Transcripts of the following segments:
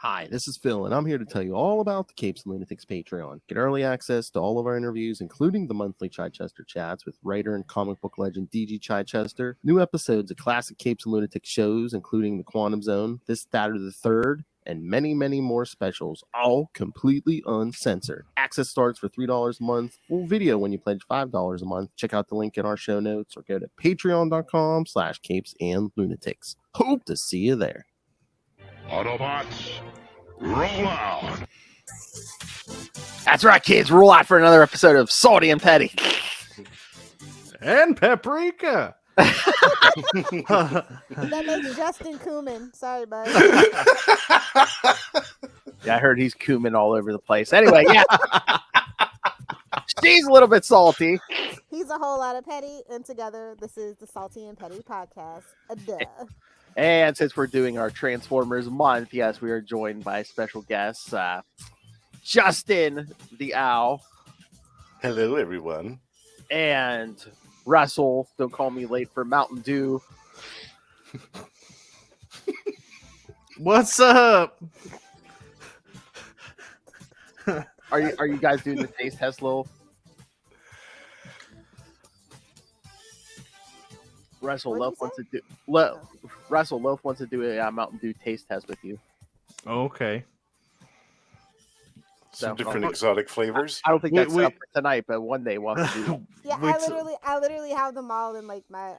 Hi, this is Phil, and I'm here to tell you all about the Capes and Lunatics Patreon. Get early access to all of our interviews, including the monthly Chichester chats with writer and comic book legend DG Chichester, new episodes of classic Capes and Lunatics shows, including The Quantum Zone, This, That, or the Third, and many, many more specials, all completely uncensored. Access starts for $3 a month, full video when you pledge $5 a month. Check out the link in our show notes or go to patreon.com/capesandlunatics. Hope to see you there. Autobots, roll out! That's right, kids. Roll out for another episode of Salty and Petty. And Paprika. That makes Justin Kumin. Sorry, bud. Yeah, I heard he's cumin all over the place. Anyway, yeah. She's a little bit salty. He's a whole lot of petty, and together, this is the Salty and Petty podcast. Duh. And since we're doing our Transformers month, yes, we are joined by special guests, Justin the Owl. Hello, everyone. And Russell. Don't call me late for Mountain Dew. What's up? Are you guys doing the taste test, Lil? Russell Loaf wants to do. Russell Loaf wants to do a Mountain Dew taste test with you. Okay. Some different exotic flavors. I don't think that's up for tonight, but one day we'll have to do that. Yeah, I literally have them all in like my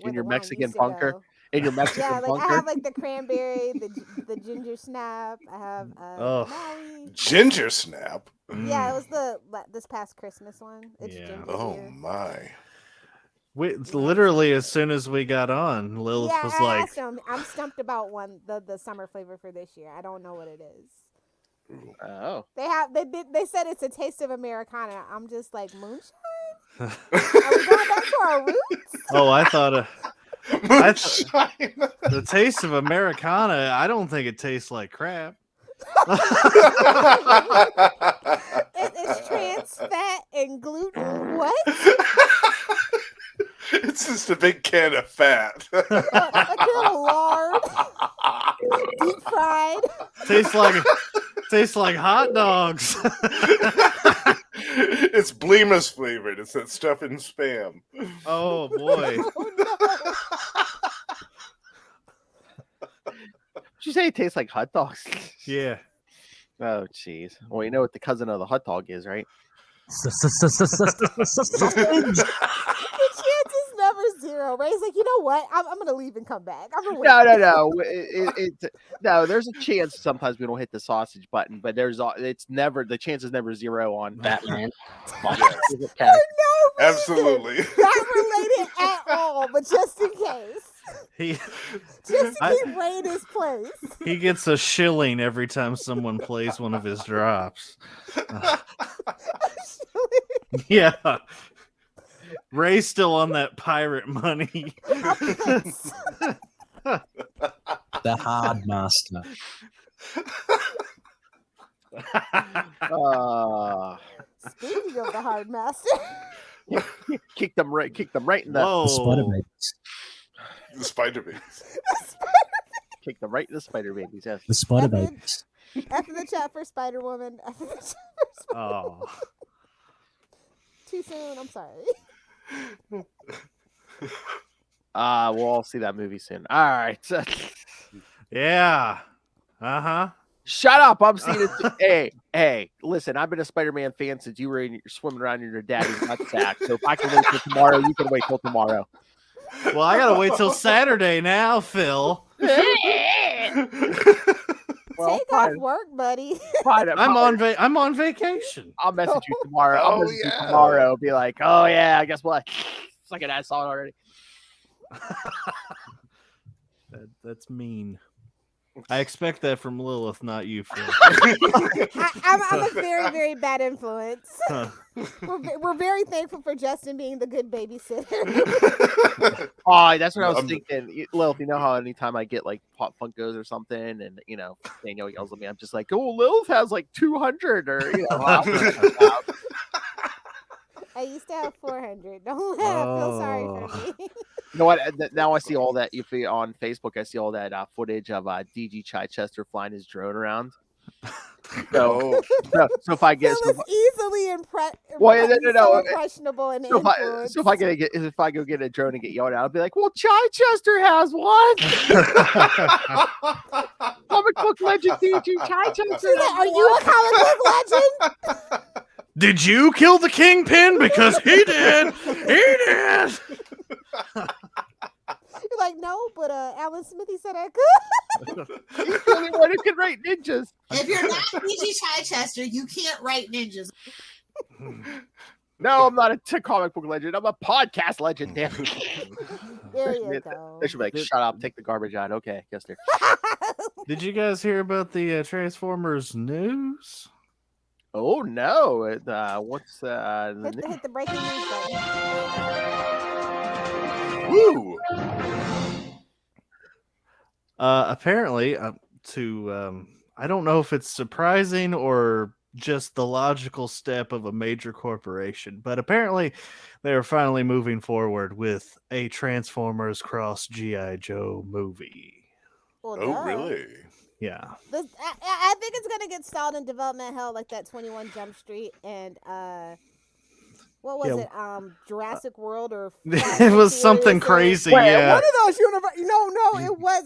in your Mexican bunker. In your Mexican bunker. I have like the cranberry, the ginger snap. I have Maui. Ginger snap. Yeah, it was this past Christmas one. It's ginger beer. My. Literally, as soon as we got on, Lilith was like, asked him, I'm stumped about the summer flavor for this year. I don't know what it is. Oh. They said it's a taste of Americana. I'm just like, moonshine? Are we going back to our roots? Oh, I thought the taste of Americana, I don't think it tastes like crap. It's trans fat and gluten. What? It's just a big can of fat. A can of lard. Deep fried. Tastes like hot dogs. It's Bleema's flavored. It's that stuff in Spam. Oh boy. Oh, no. Did you say it tastes like hot dogs? Yeah. Oh, jeez. Well, you know what the cousin of the hot dog is, right? The chance is never zero, right? He's like, you know what? I'm going to leave and come back. I'm gonna wait. No. No, there's a chance sometimes we don't hit the sausage button, but the chance is never zero on Batman. For no reason. Absolutely. Not related at all, but just in case. Just to keep Ray in his place. He gets a shilling every time someone plays one of his drops. Yeah. Ray's still on that pirate money. The hard master. Speaking of the hard master. Kick them right in the Spider babies. The spider babies. Kick them right in the spider babies. Yes. The spider babies. After the chat for Spider Woman. Oh. Too soon. I'm sorry. We'll all see that movie soon. All right. Yeah. Uh-huh. Shut up. I'm seeing it. Hey, listen, I've been a Spider-Man fan since you were swimming around in your daddy's nutsack. So if I can wait till tomorrow, you can wait till tomorrow. Well, I gotta wait till Saturday now, Phil. Well, Take off work, buddy. I'm on vacation. I'll message you tomorrow. I'll message you tomorrow. Be like, oh yeah, guess what? It's like I saw it already. That's mean. I expect that from Lilith, not you, Phil. I'm a very, very bad influence. Huh. We're very thankful for Justin being the good babysitter. Oh, that's what I was thinking. Lilith, you know how anytime I get like Pop Funkos or something, and Daniel yells at me, I'm just like, oh, Lilith has like 200 or I used to have 400. Don't feel sorry for me. You know what? Now I see all that. If you on Facebook, I see all that footage of DG Chichester flying his drone around. So, Oh, so if I get Phil is easily impressionable and so if I go get a drone and get yelled at, I'll be like, "Well, Chichester has one." Comic book legend DG Chichester. She's like, are you a comic book legend? Did you kill the Kingpin? Because he did. He did. You're like, no, but Alan Smithy said I could. He's the only one who can write ninjas. If you're not DG Chichester, you can't write ninjas. No, I'm not a comic book legend. I'm a podcast legend. Damn. There you go. They should be like, shut up, take the garbage out. Okay, yes, there. Did you guys hear about the Transformers news? Oh no! What's Hit the breaking news button. woo! Apparently, I don't know if it's surprising or just the logical step of a major corporation, but apparently they are finally moving forward with a Transformers cross G.I. Joe movie. Well, Oh, duh. really? Yeah. I think it's gonna get stalled in development hell like that 21 Jump Street and what was it? Jurassic World or It was something crazy. Yeah. One of those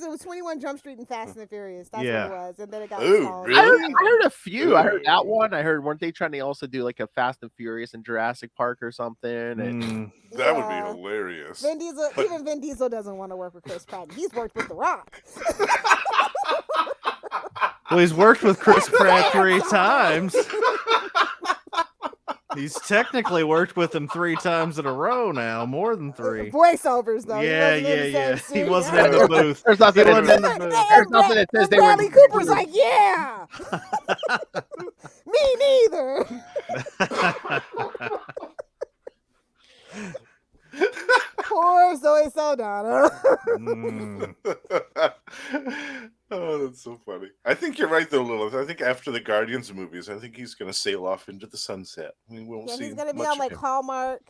it was 21 Jump Street and Fast and the Furious. That's what it was, and then it got stalled. Really? I heard a few. I heard that one. I heard weren't they trying to also do like a Fast and Furious and Jurassic Park or something? And That would be hilarious. Vin Diesel, even Vin Diesel doesn't want to work with Chris Pratt. He's worked with The Rock. Well, he's worked with Chris Pratt 3 times. He's technically worked with him 3 times in a row now, more than 3. Voiceovers, though. Yeah. He wasn't in the booth. There's nothing He in wasn't the in the booth. There's nothing that says they were. Bradley Cooper's like, yeah. Me neither. Poor Zoe Saldana. Oh, that's so funny. I think you're right, though, Lilith. I think after the Guardians movies, I think he's going to sail off into the sunset. I mean, we won't see He's gonna be much on of like him. Hallmark.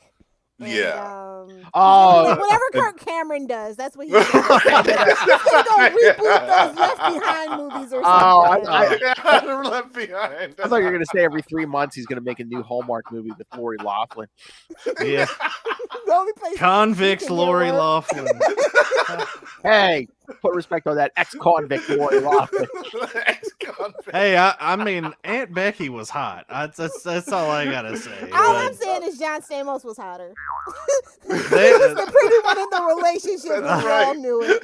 And, Yeah. whatever Kirk Cameron does, that's what he's gonna do. He's gonna go reboot those Left Behind movies or something. Left Behind. I thought you were gonna say every 3 months he's gonna make a new Hallmark movie with Lori Loughlin. Yeah. The only place Convicts he can Lori get work. Loughlin. Hey, put respect on that ex-convict Lori Loughlin. Hey, I mean, Aunt Becky was hot. That's all I gotta say. All I'm saying is John Stamos was hotter. He was They- the pretty one in the relationship. We all knew it.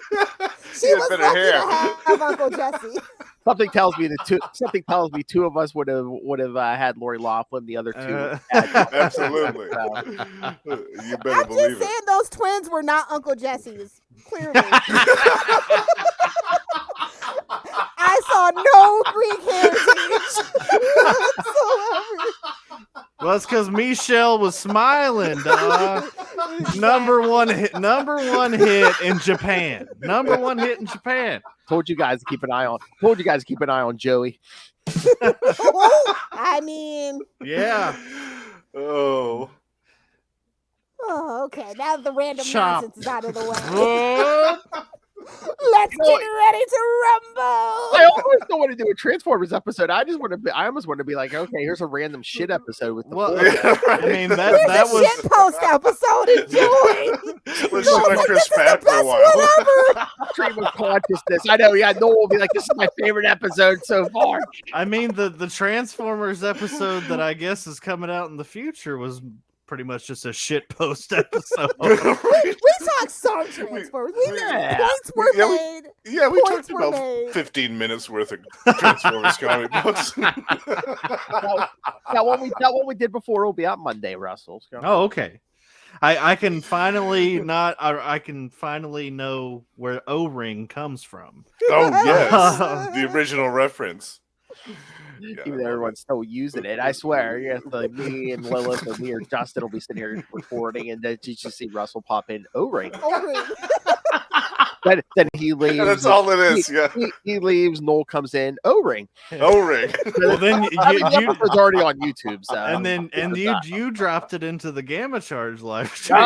She He had was better lucky hair. to have Uncle Jesse. Something tells me two of us would have had Lori Loughlin. The other two, Absolutely. You better I'm believe just saying those twins were not Uncle Jesse's. Clearly. I saw no Greek heritage whatsoever. Well, it's because Michelle was smiling, dog. Number one hit in Japan. Number 1 hit in Japan. Told you guys to keep an eye on Joey. I mean, Yeah. Oh. okay. Now that the random Chop. nonsense is out of the way, What? let's get ready to rumble. I always don't want to do a Transformers episode. I almost want to be like, okay, here's a random shit episode with the Well, four. I mean, that Here's a was. shit post episode. Enjoy. Let's shit on Chris Pratt for a Best while. one ever. Stream of consciousness. I know, yeah, Noel will be like, this is my favorite episode so far. I mean, the Transformers episode that I guess is coming out in the future was pretty much just a shit post episode. We talked some Transformers. Points were made. Yeah, we Points talked were about made. 15 minutes worth of Transformers comic books. That one we did before will be out Monday, Russell. So. Oh, okay. I can finally I can finally know where O-Ring comes from. Oh, yes. The original reference. Yeah, Even though everyone's still using it, I swear. Yes, like me and Lilith and me or Justin will be sitting here recording, and then you just see Russell pop in O-ring. then he leaves. That's all it is. He leaves. Noel comes in. O-ring. O-ring. Well, then I mean, the episode's already on YouTube. So and you dropped it into the Gamma Charge live stream.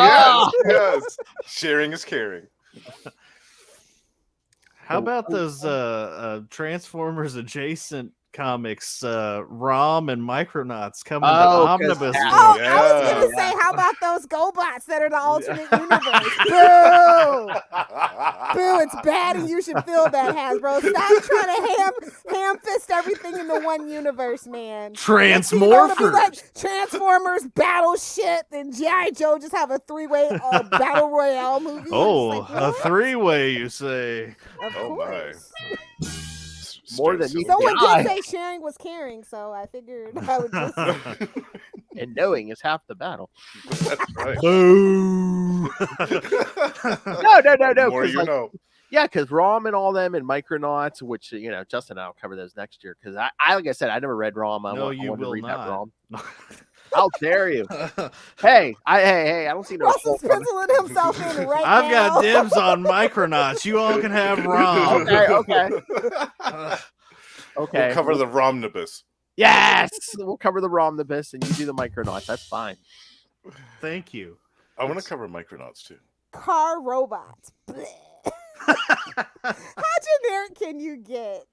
Yes. Sharing is caring. How about those Transformers adjacent comics, ROM and Micronauts coming to Omnibus? I was gonna say, how about those GoBots that are the alternate universe? Boo! Boo! It's bad, and you should feel that, Hasbro. Stop trying to ham fist everything in the one universe, man. Transmorphers, like Transformers, Battleship, and G.I. Joe just have a 3-way battle royale movie. Oh, a 3-way, you say? Of course. More than me. Someone did say sharing was caring, so I figured I would just. And knowing is half the battle. That's right. Boo! No. More you know. Yeah, because ROM and all them and Micronauts, which Justin and I will cover those next year. Because I like I said, I never read ROM. I want to read that ROM. How dare you? Hey, I don't see no. Russell's penciling himself in right I've now. got dibs on Micronauts. You all can have ROM. Okay. We'll cover the Romnibus. Yes, we'll cover the Romnibus, and you do the Micronauts. That's fine. Thank you. I want to cover Micronauts too. Car robots. How generic can you get?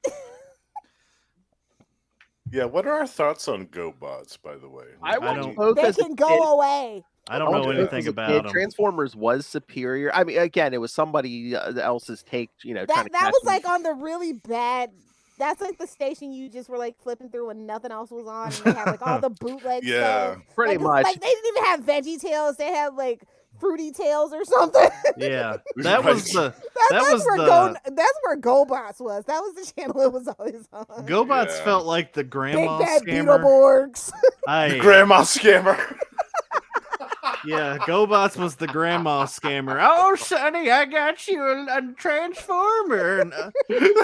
Yeah, what are our thoughts on GoBots, by the way? They can go away. I don't know anything about them. Transformers was superior. I mean, again, it was somebody else's take. That was like on the really bad. That's like the station you just were like flipping through when nothing else was on, and they had like all the bootleg stuff. Pretty much. Like they didn't even have Veggie Tales; they had like Fruity Tales or something. Yeah, that's where GoBots was. That was the channel it was always on. GoBots felt like the grandma Big Bad scammer. Beetleborgs. The grandma scammer. Yeah, GoBots was the grandma scammer. Oh, Sonny, I got you a Transformer.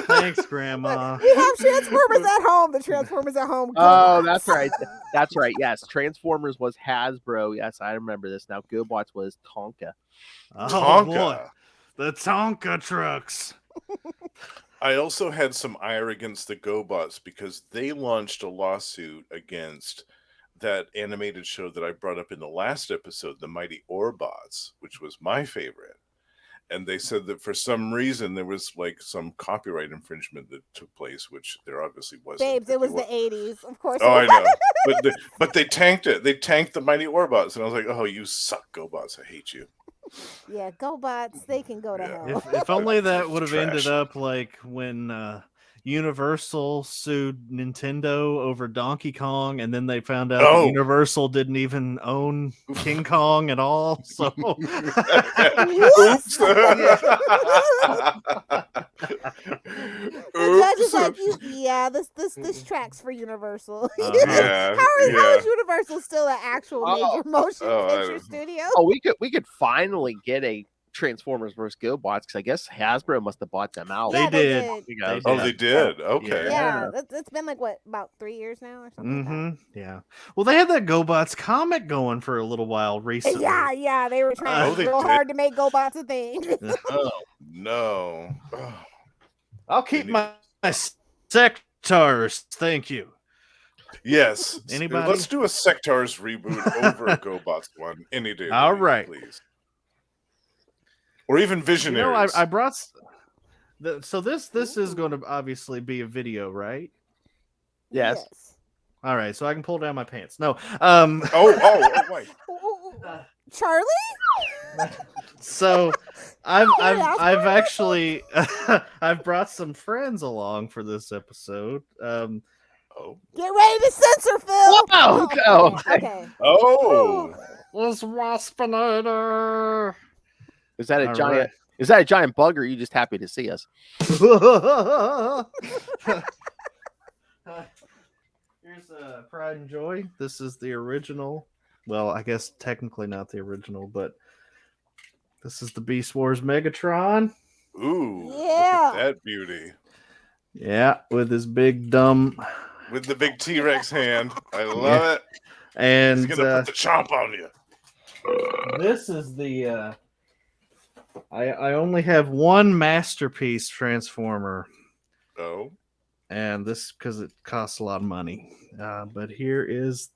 Thanks, Grandma. We have Transformers at home. The Transformers at home. Oh, that's right. That's right. Yes, Transformers was Hasbro. Yes, I remember this now. GoBots was Tonka. Oh, Tonka. Boy. The Tonka trucks. I also had some ire against the GoBots because they launched a lawsuit against that animated show that I brought up in the last episode, The Mighty Orbots, which was my favorite. And they said that for some reason there was like some copyright infringement that took place, which there obviously wasn't. Babes, it was the 80s, of course. Oh, I know. But they tanked it. They tanked the Mighty Orbots. And I was like, oh, you suck, GoBots. I hate you. Yeah, GoBots, they can go to hell. If only that would have Trash. ended up like when Universal sued Nintendo over Donkey Kong, and then they found out that Universal didn't even own King Kong at all. So, Oops. The judge is like, this tracks for Universal. How is Universal still an actual major motion picture studio? Oh, we could finally get a Transformers vs. GoBots because I guess Hasbro must have bought them out. Yeah, they did. They did. Okay. Yeah, it's been like about 3 years now or something. Mm-hmm. Yeah. Well, they had that GoBots comic going for a little while recently. Yeah, they were trying real hard to make GoBots a thing. Oh no. I'll keep my sectors. Thank you. Yes. Anybody? Let's do a Sectars reboot over a GoBots one any day. All right, please. Or even Visionaries. I brought. So this is going to obviously be a video, right? Yes. All right, so I can pull down my pants. No. Wait. Charlie? So I've actually I've brought some friends along for this episode. Get ready to censor, Phil. Okay. Was Waspinator. Is that a giant? Right. Is that a giant bug, or are you just happy to see us? Here's Pride and Joy. This is the original. Well, I guess technically not the original, but this is the Beast Wars Megatron. Ooh, yeah, look at that beauty. Yeah, with his big dumb, with the big T-Rex hand. I love it. And he's gonna put the chomp on you. This is the I only have one masterpiece Transformer. Oh. And this because it costs a lot of money. But here is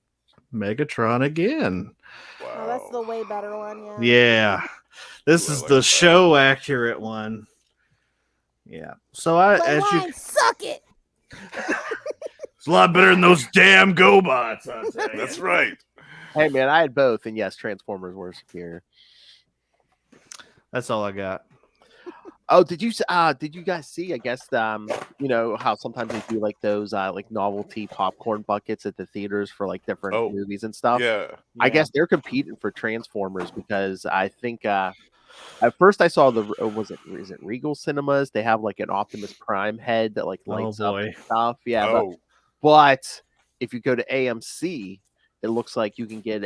Megatron again. Wow. Oh, that's the way better one, yeah. Yeah. This is the show accurate one. Yeah. So suck it. It's a lot better than those damn GoBots. That's right. Hey man, I had both, and yes, Transformers were superior. That's all I got. Oh, did you guys see? I guess you know how sometimes they do like those like novelty popcorn buckets at the theaters for like different movies and stuff. Yeah. I guess they're competing for Transformers because I think at first I saw is it Regal Cinemas? They have like an Optimus Prime head that like lights up and stuff. Yeah, but if you go to AMC, it looks like you can get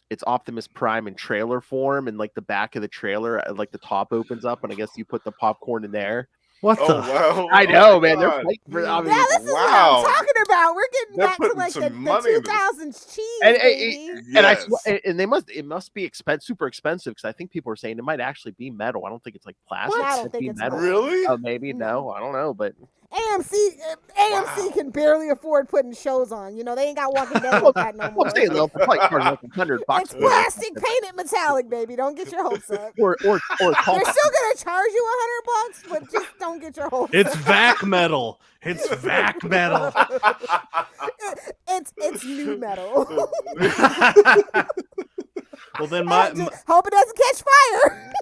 it's Optimus Prime in trailer form, and like the back of the trailer, like the top opens up, and I guess you put the popcorn in there. What the? Wow. I know, man. They're fighting for. This is what I'm talking about. We're getting back to like the 2000s cheese, and it must be super expensive because I think people are saying it might actually be metal. I don't think it's like plastic. I don't think it's metal. Really? Oh, maybe no. I don't know, but AMC can barely afford putting shows on. You know, they ain't got Walking Dead like that no more. $100. It's plastic painted metallic, baby. Don't get your hopes up. Or they're still gonna charge you $100, but just don't get your hopes It's up. vac metal. It's vac metal. It's new metal. Well, then hope it doesn't catch fire.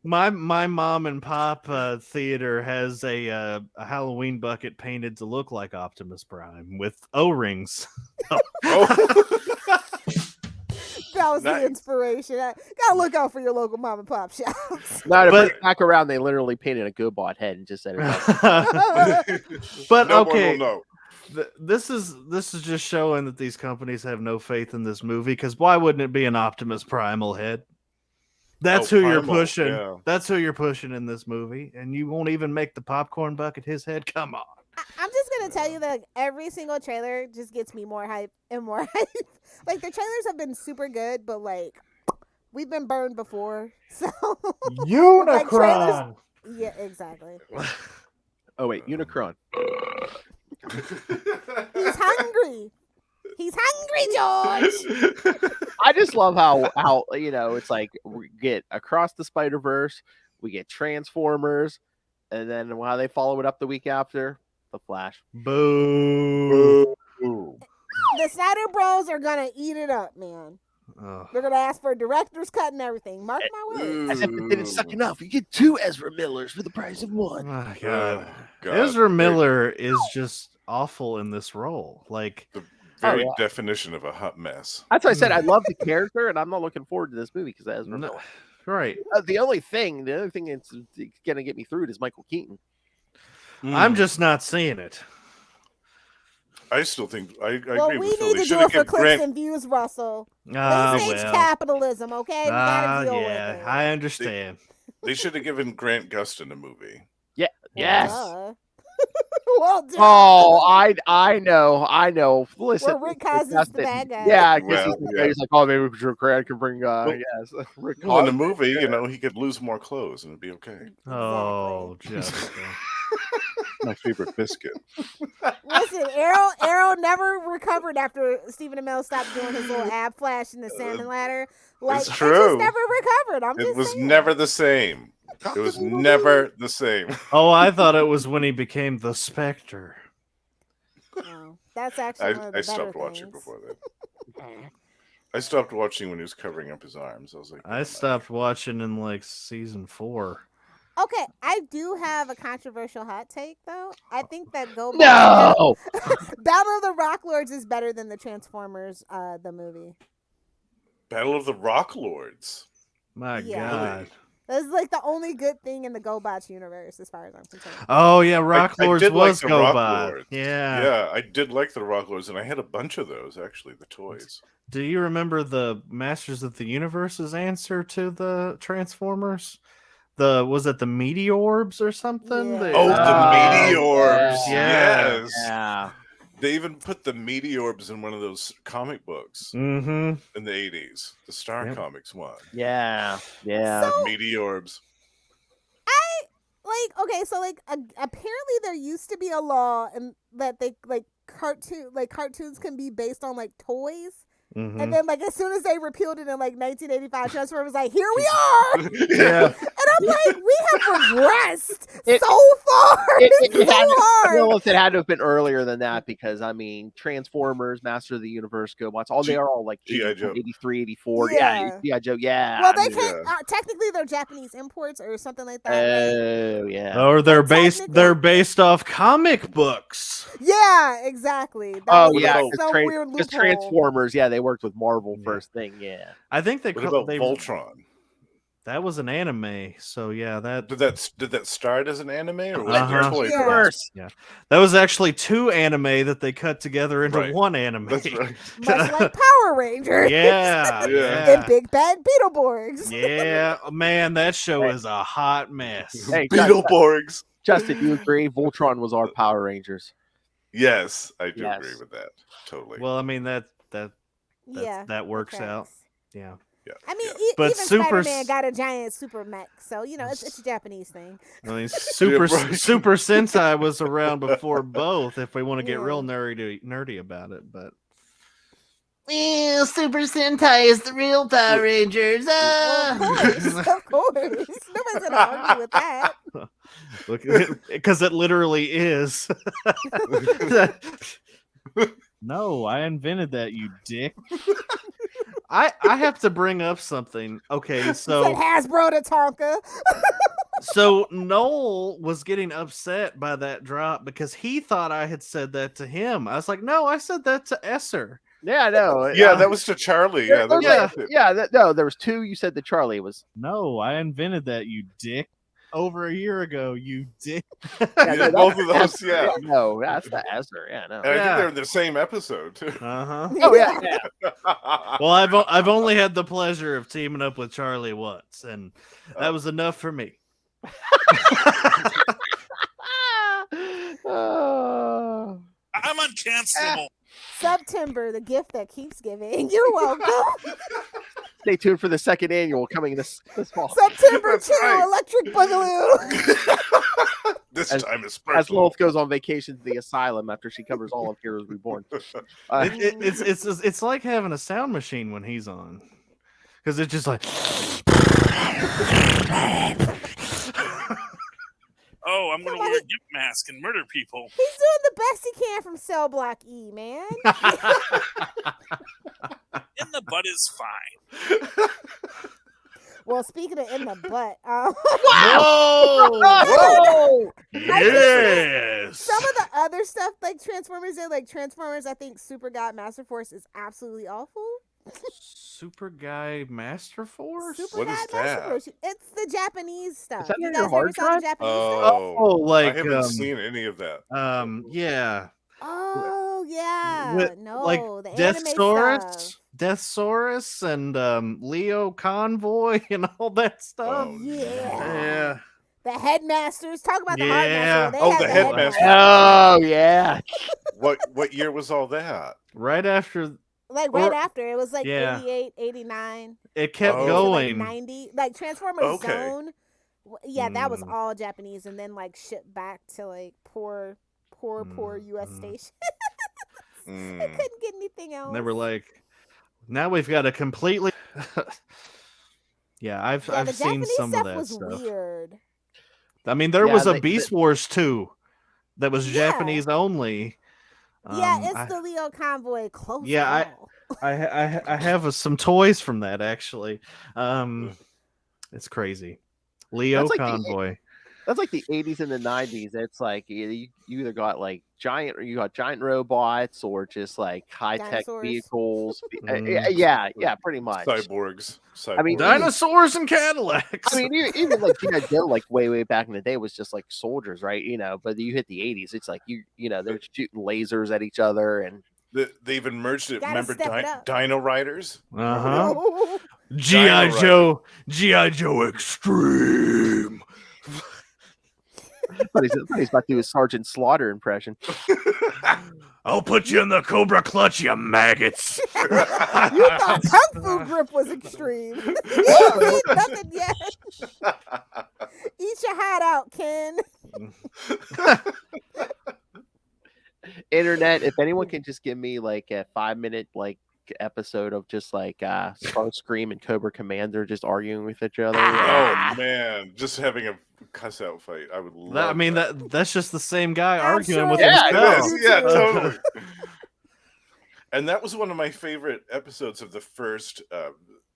My mom and pop theater has a Halloween bucket painted to look like Optimus Prime with O-rings. That was the inspiration. Gotta look out for your local mom and pop shops. No, to bring it back around, they literally painted a GoBot head and just said it. But okay, this is just showing that these companies have no faith in this movie. Because why wouldn't it be an Optimus Primal head? That's who you're pushing. Yeah. That's who you're pushing in this movie, and you won't even make the popcorn bucket his head. Come on. I'm just gonna tell you that every single trailer just gets me more hype and more hype. Like the trailers have been super good, but like we've been burned before, so Unicron. Yeah, exactly. Oh wait, Unicron. He's hungry. He's hungry, George. I just love how you know it's like we get Across the Spider-Verse, we get Transformers, and then how they follow it up the week after, The Flash. Boo. The Snyder Bros are gonna eat it up, man. They're gonna ask for a director's cut and everything. Mark my words. As if it didn't suck enough, you get 2 Ezra Millers for the price of 1. Oh my God. Ezra Miller is just awful in this role. Like the very definition of a hot mess. That's why I said I love the character, and I'm not looking forward to this movie because Ezra Miller. Right. The other thing that's gonna get me through it is Michael Keaton. I'm just not seeing it. I still think I agree we with Phil. need to do it for clicks and views, Russell. Late-stage capitalism, okay? We gotta deal with it. I understand. They should have given Grant Gustin a movie. Yeah. Yes. Well done. Oh, I know. Listen, well, Rick Cosby's the bad guy. Yeah, he's like, oh, maybe Grant can bring. Yes, Rick. Well, in the movie, you know, he could lose more clothes and it'd be okay. Oh, Jessica. My favorite biscuit. Listen, Arrow never recovered after Stephen Amell stopped doing his little ab flash in the salmon ladder. Like, it's true. It just never recovered. It was never the same. It was never the same. Oh, I thought it was when he became the Spectre. No, that's actually one of the I stopped watching before that. I stopped watching when he was covering up his arms. I was like, I stopped watching in like season 4. Okay, I do have a controversial hot take though. I think that No. Battle of the Rock Lords is better than the Transformers the movie. Battle of the Rock Lords. My God. That's like the only good thing in the GoBots universe, as far as I'm concerned. Oh yeah, Rock Lords was like GoBot. Yeah, I did like the Rock Lords, and I had a bunch of those actually. The toys. Do you remember the Masters of the Universe's answer to the Transformers? Was it the Meteorbs or something? Yeah. The Meteorbs. Yes. Yeah. They even put the Meteorbs in one of those comic books in the 80s. The Star Comics one. Yeah. So, Meteorbs. Okay, so apparently there used to be a law and that they cartoons can be based on like toys. And then, as soon as they repealed it in 1985, Transformers was like, "Here we are!" Yeah, and I'm like, "We have regressed so far. It's so hard." Well, it had to have been earlier than that because I mean, Transformers, Master of the Universe, GoBots, they are all like 83, 84. Yeah, G.I. Joe. Yeah. Well, they can't. Technically, they're Japanese imports or something like that. Oh, yeah. Or they're based off comic books. Yeah, exactly. Because Transformers, they worked with Marvel first thing. Yeah, I think they. What about Voltron? That was an anime, so that did that start as an anime or was it a toy? Yeah, that was actually 2 anime that they cut together into one anime. That's right. Much like Power Rangers. Yeah. And Big Bad Beetleborgs. Yeah, man, that show is a hot mess. Hey, Beetleborgs. Justin, you agree? Voltron was our Power Rangers. Yes, I do agree with that. Totally. Well, I mean that works out. Yeah. I mean, but even Spider-Man got a giant super mech, so it's a Japanese thing. I mean, Super Sentai was around before both. If we want to get real nerdy about it, but Super Sentai is the real Power Rangers. Of course. Nobody's gonna argue with that. Look, because it literally is. No, I invented that, you dick. I have to bring up something. Okay, so Hasbro to Tonka. So Noel was getting upset by that drop because he thought I had said that to him. I was like, no, I said that to Esser. Yeah, I know. Yeah, that was to Charlie. Yeah, there was 2. You said that Charlie was. No, I invented that, you dick. Over a year ago, you dick. Both of those. Yeah. No, that's the Esser. Yeah, no. And I think they're in the same episode too. Oh yeah. Well, I've only had the pleasure of teaming up with Charlie once, and that was enough for me. I'm uncancelable. September, the gift that keeps giving. You're welcome. Stay tuned for the second annual coming this fall. September 2, Electric Boogaloo. This time is special. As Lilith goes on vacation to the asylum after she covers all of Heroes Reborn. It's like having a sound machine when he's on, because it's just like. Oh, I'm going to wear a gimp mask and murder people. He's doing the best he can from Cell Block E, man. In the butt is fine. Well, speaking of in the butt, Whoa! Yes. Some of the other stuff like Transformers did, like Transformers, I think Super God Master Force is absolutely awful. Super Guy Master Force? What is that? It's the Japanese stuff. Is that You in guys your hard ever saw the drive? Japanese stuff? Oh, like I haven't seen any of that. Yeah. Oh yeah. No, like the anime stuff. Deathsaurus and Leo Convoy and all that stuff. Oh, Yeah. The Headmasters. Talk about the Yeah. Headmasters. Oh, the Headmasters. Oh yeah. What year was all that? Right after. Like right after. It was like 88, 89. It kept going. Like 90. Like Transformers Zone. Yeah, that was all Japanese and then like shipped back to like poor US stations. I couldn't get anything else. And they were like, now we've got a completely. Yeah, I've seen some of that stuff. Weird. I mean, there was a Beast Wars 2 that was Japanese only. It's the Leo Convoy close. Yeah, I have some toys from that actually. It's crazy. Leo Convoy. That's like the 80s and the 90s. It's like you either got like giant robots or just like high-tech vehicles. Yeah, pretty much. Cyborgs. I mean, dinosaurs and Cadillacs. I mean, even like G.I. Joe, like way back in the day, was just like soldiers, right? But you hit the 80s, it's like they're shooting lasers at each other, and they've even merged it. Remember Dino Riders? G.I. Joe Extreme. But he's about to do his Sergeant Slaughter impression. I'll put you in the Cobra Clutch, you maggots. You thought Kung Fu Grip was extreme. You ain't seen nothing yet. Eat your hat out, Ken. Internet, if anyone can just give me like a 5-minute episode of just Starscream and Cobra Commander just arguing with each other. Oh man, just having a cuss out fight. I would love I mean that's just the same guy I'm arguing sure with it himself. is. Yeah, totally. And that was one of my favorite episodes of the first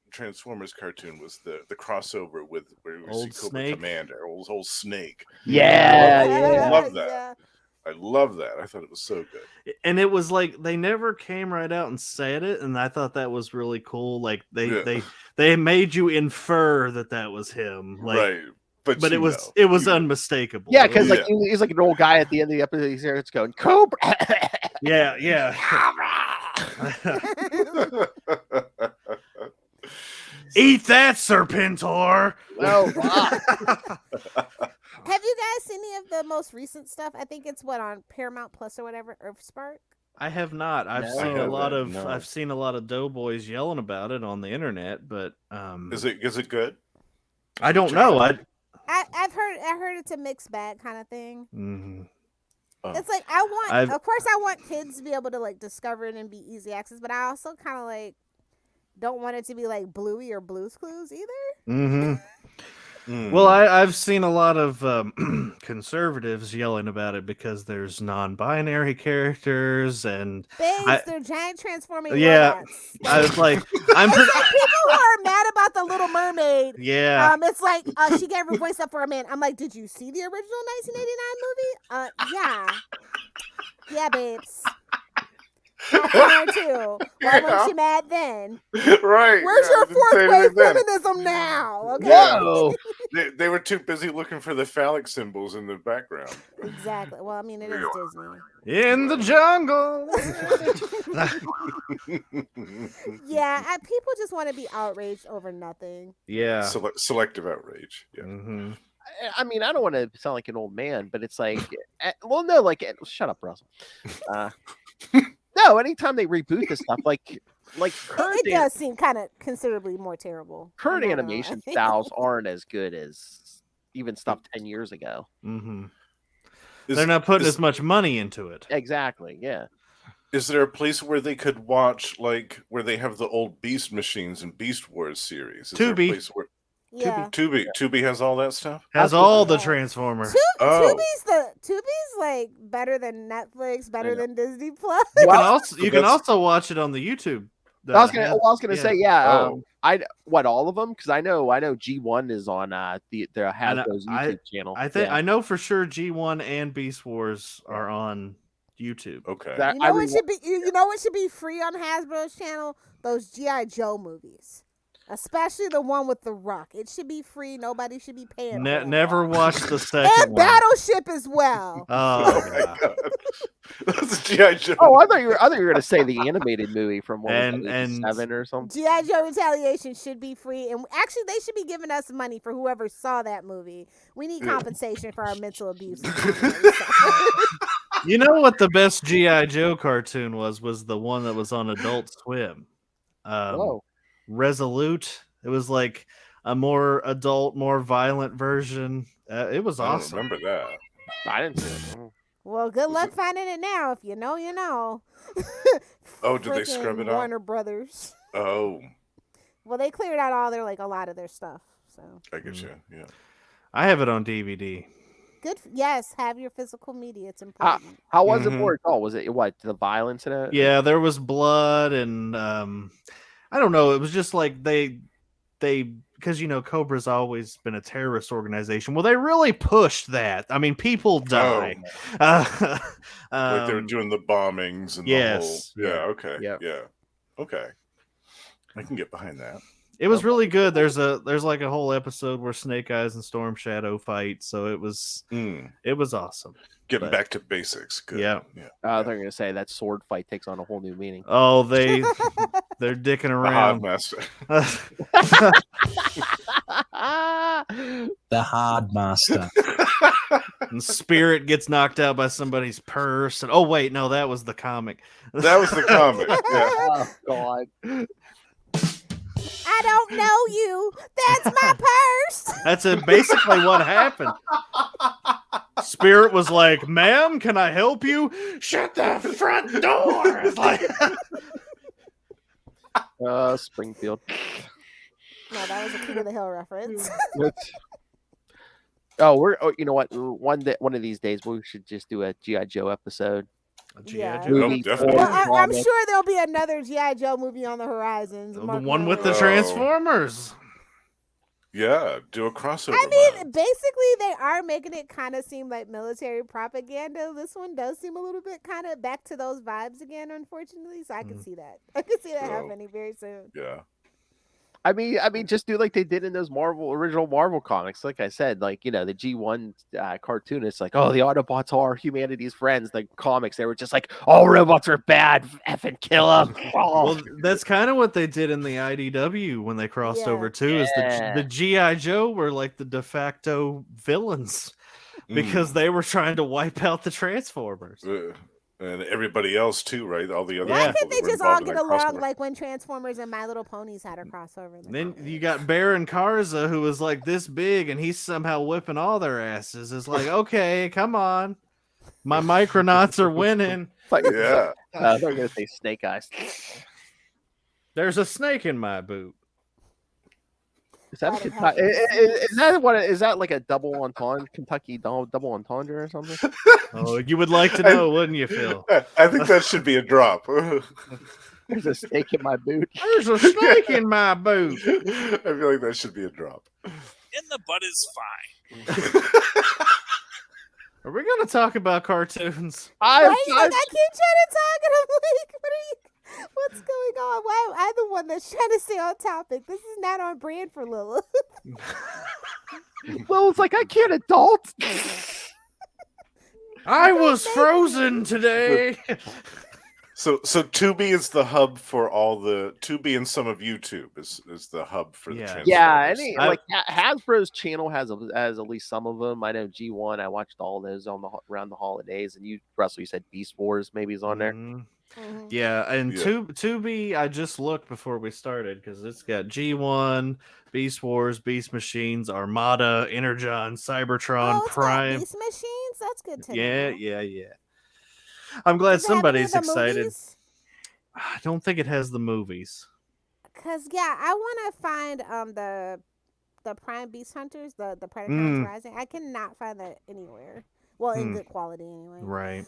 Transformers cartoon, was the crossover with where we see Cobra Snake. Commander, old Snake. Yeah. I love that. Yeah. I love that. I thought it was so good. And it was like they never came right out and said it, and I thought that was really cool. Like they made you infer that was him, like, right? But it was unmistakable. Yeah, because he's like an old guy at the end of the episode. He's there, it's going Cobra. yeah. Eat that, Serpentor. Oh, wow. Have you guys seen any of the most recent stuff? I think it's on Paramount Plus or whatever, Earthspark. I have not. I've No. seen I a lot of haven't, no. I've seen a lot of doughboys yelling about it on the internet, but Is it good? I don't know. I've heard it's a mixed bag kind of thing. Mhm. Oh. It's like of course I want kids to be able to like discover it and be easy access, but I also kind of like don't want it to be like Bluey or Blue's Clues either. Mm-hmm. Well, I've seen a lot of conservatives yelling about it because there's non-binary characters and they're giant transforming yeah. robots. I was like, people who are mad about the Little Mermaid. Yeah. It's like she gave her voice up for a man. I'm like, did you see the original 1989 movie? Yeah, babes. Too. Why wasn't she mad then? Right. Where's your fourth wave feminism now? Okay. Whoa. They were too busy looking for the phallic symbols in the background. Exactly. Well, I mean, it is Disney. In the jungle. Yeah, people just want to be outraged over nothing. Yeah. Selective outrage. Yeah. Mm-hmm. I mean, I don't want to sound like an old man, but it's like, shut up, Russell. No, anytime they reboot this stuff, like current it does seem kind of considerably more terrible. Current animation styles aren't as good as even stuff 10 years ago. Mm-hmm. They're not putting as much money into it. Exactly. Yeah. Is there a place where they could watch, like, where they have the old Beast Machines and Beast Wars series? Is Tubi. There a place where... Yeah. Tubi has all that stuff. Has all the Transformers. Tubi's like better than Netflix, better than Disney Plus. You can also watch it on the YouTube. I was gonna say, yeah. All of them? Because I know G1 is on the Hasbro's YouTube channel. I know for sure G1 and Beast Wars are on YouTube. Okay. You know what should be free on Hasbro's channel? Those G.I. Joe movies. Especially the one with The Rock. It should be free. Nobody should be paying. Never watched the second and one. Battleship as well. Oh, my God. That's G.I. Joe. Oh, I thought you were going to say the animated movie from 7 or something. G.I. Joe Retaliation should be free. And actually, they should be giving us money for whoever saw that movie. We need compensation for our mental abuse. You know what the best G.I. Joe cartoon was the one that was on Adult Swim. Resolute. It was like a more adult, more violent version. It was awesome. I don't remember that. I didn't see it. Well, good luck finding it now. If you know, you know. Oh, did they scrub it out? Warner Brothers. Oh. Well, they cleared out a lot of their stuff. So I get you. Yeah. I have it on DVD. Good. Yes, have your physical media. It's important. How was it for it all? Was it the violence in it? Yeah, there was blood and I don't know. It was just like they because Cobra's always been a terrorist organization. Well, they really pushed that. I mean, people die. Like they were doing the bombings and the whole. Yeah. Okay. Yeah. Okay. I can get behind that. It was really good. There's like a whole episode where Snake Eyes and Storm Shadow fight. So it was awesome. Getting back to basics. Good. Yeah. They're going to say that sword fight takes on a whole new meaning. Oh, they're dicking around. The Hard Master. And Spirit gets knocked out by somebody's purse. And oh wait, no, that was the comic. That was the comic. Yeah. Oh God. I don't know you. That's my purse. That's basically what happened. Spirit was like, "Ma'am, can I help you? Shut the front door." It's like, Springfield. No, that was a King of the Hill reference. You know what? One of these days we should just do a GI Joe episode. Yeah. Definitely. Well, I'm sure there'll be another GI Joe movie on the horizons. the one with the Transformers. Yeah, do a crossover. I mean, basically, they are making it kind of seem like military propaganda. This one does seem a little bit kind of back to those vibes again, unfortunately. So I can see that. I can see that happening very soon. Yeah. I mean, just do like they did in those original Marvel comics. Like I said, like, the G1 cartoonists, like, oh, the Autobots are humanity's friends. The comics, they were just like, all robots are bad, effing kill them. Well, that's kind of what they did in the IDW when they crossed over too. Is the GI Joe were like the de facto villains because they were trying to wipe out the Transformers. And everybody else too, right? All the other. Why people can't they that were just all involved in get that along crossover. like when Transformers and My Little Ponies had a crossover? Then you got Baron Karza, who was like this big, and he's somehow whipping all their asses. It's like, okay, come on, my Micronauts are winning. Yeah, they're gonna say Snake Eyes. There's a snake in my boot. Is that is that like a double entendre, Kentucky double entendre or something? Oh, you would like to know, wouldn't you, Phil? I think that should be a drop. There's a snake in my boot. There's a snake in my boot. I feel like that should be a drop. In the butt is fine. Are we going to talk about cartoons? I keep trying to talk, and I'm like, what's going on? Why am I the one that's trying to stay on topic? This is not on brand for Lilith. Well, it's like I can't adult. I was frozen today. So Tubi is the hub for all the Tubi and some of YouTube is the hub for the Transformers. Yeah, like Hasbro's channel has at least some of them. I know G1. I watched all those around the holidays, and Russell, you said Beast Wars maybe is on there. Mm-hmm. Yeah, and Tubi, I just looked before we started because it's got G1, Beast Wars, Beast Machines, Armada, Energon, Cybertron, Prime. Beast Machines? That's good to know. Yeah. I'm glad somebody's excited. Movies? I don't think it has the movies. Cause I want to find the Prime Beast Hunters, the Predacons Rising. I cannot find that anywhere. Well, in good quality anyway. Right.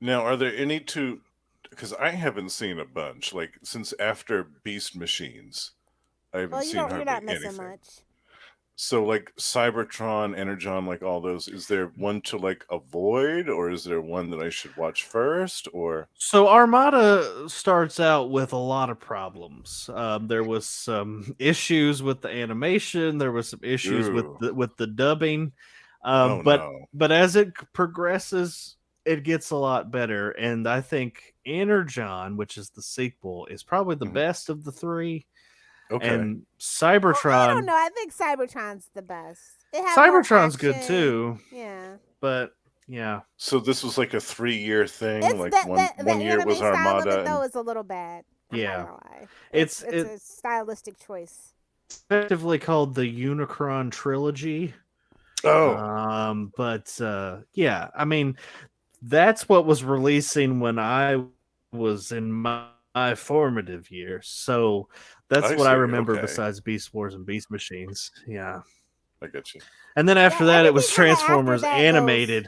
Now, are there any two? Because I haven't seen a bunch. Like since after Beast Machines, I haven't seen hardly you're not missing anything. much. So, like Cybertron, Energon, like all those, is there one to like avoid, or is there one that I should watch first? Or so Armada starts out with a lot of problems. There was some issues with the animation. There was some issues with the dubbing. But as it progresses, it gets a lot better. And I think Energon, which is the sequel, is probably the best of the three. Okay. And Cybertron. I don't know. I think Cybertron's the best. Cybertron's good too. Yeah. But yeah. So this was like a 3-year thing. It's like the one year was anime style of Armada. it, though, is a little bad. I'm not gonna lie. It's a stylistic choice. Effectively called the Unicron trilogy. Oh. Yeah. I mean, that's what was releasing when I was in my formative years. So that's what I remember besides Beast Wars and Beast Machines. Yeah. I get you. And then after that, it was Transformers Animated.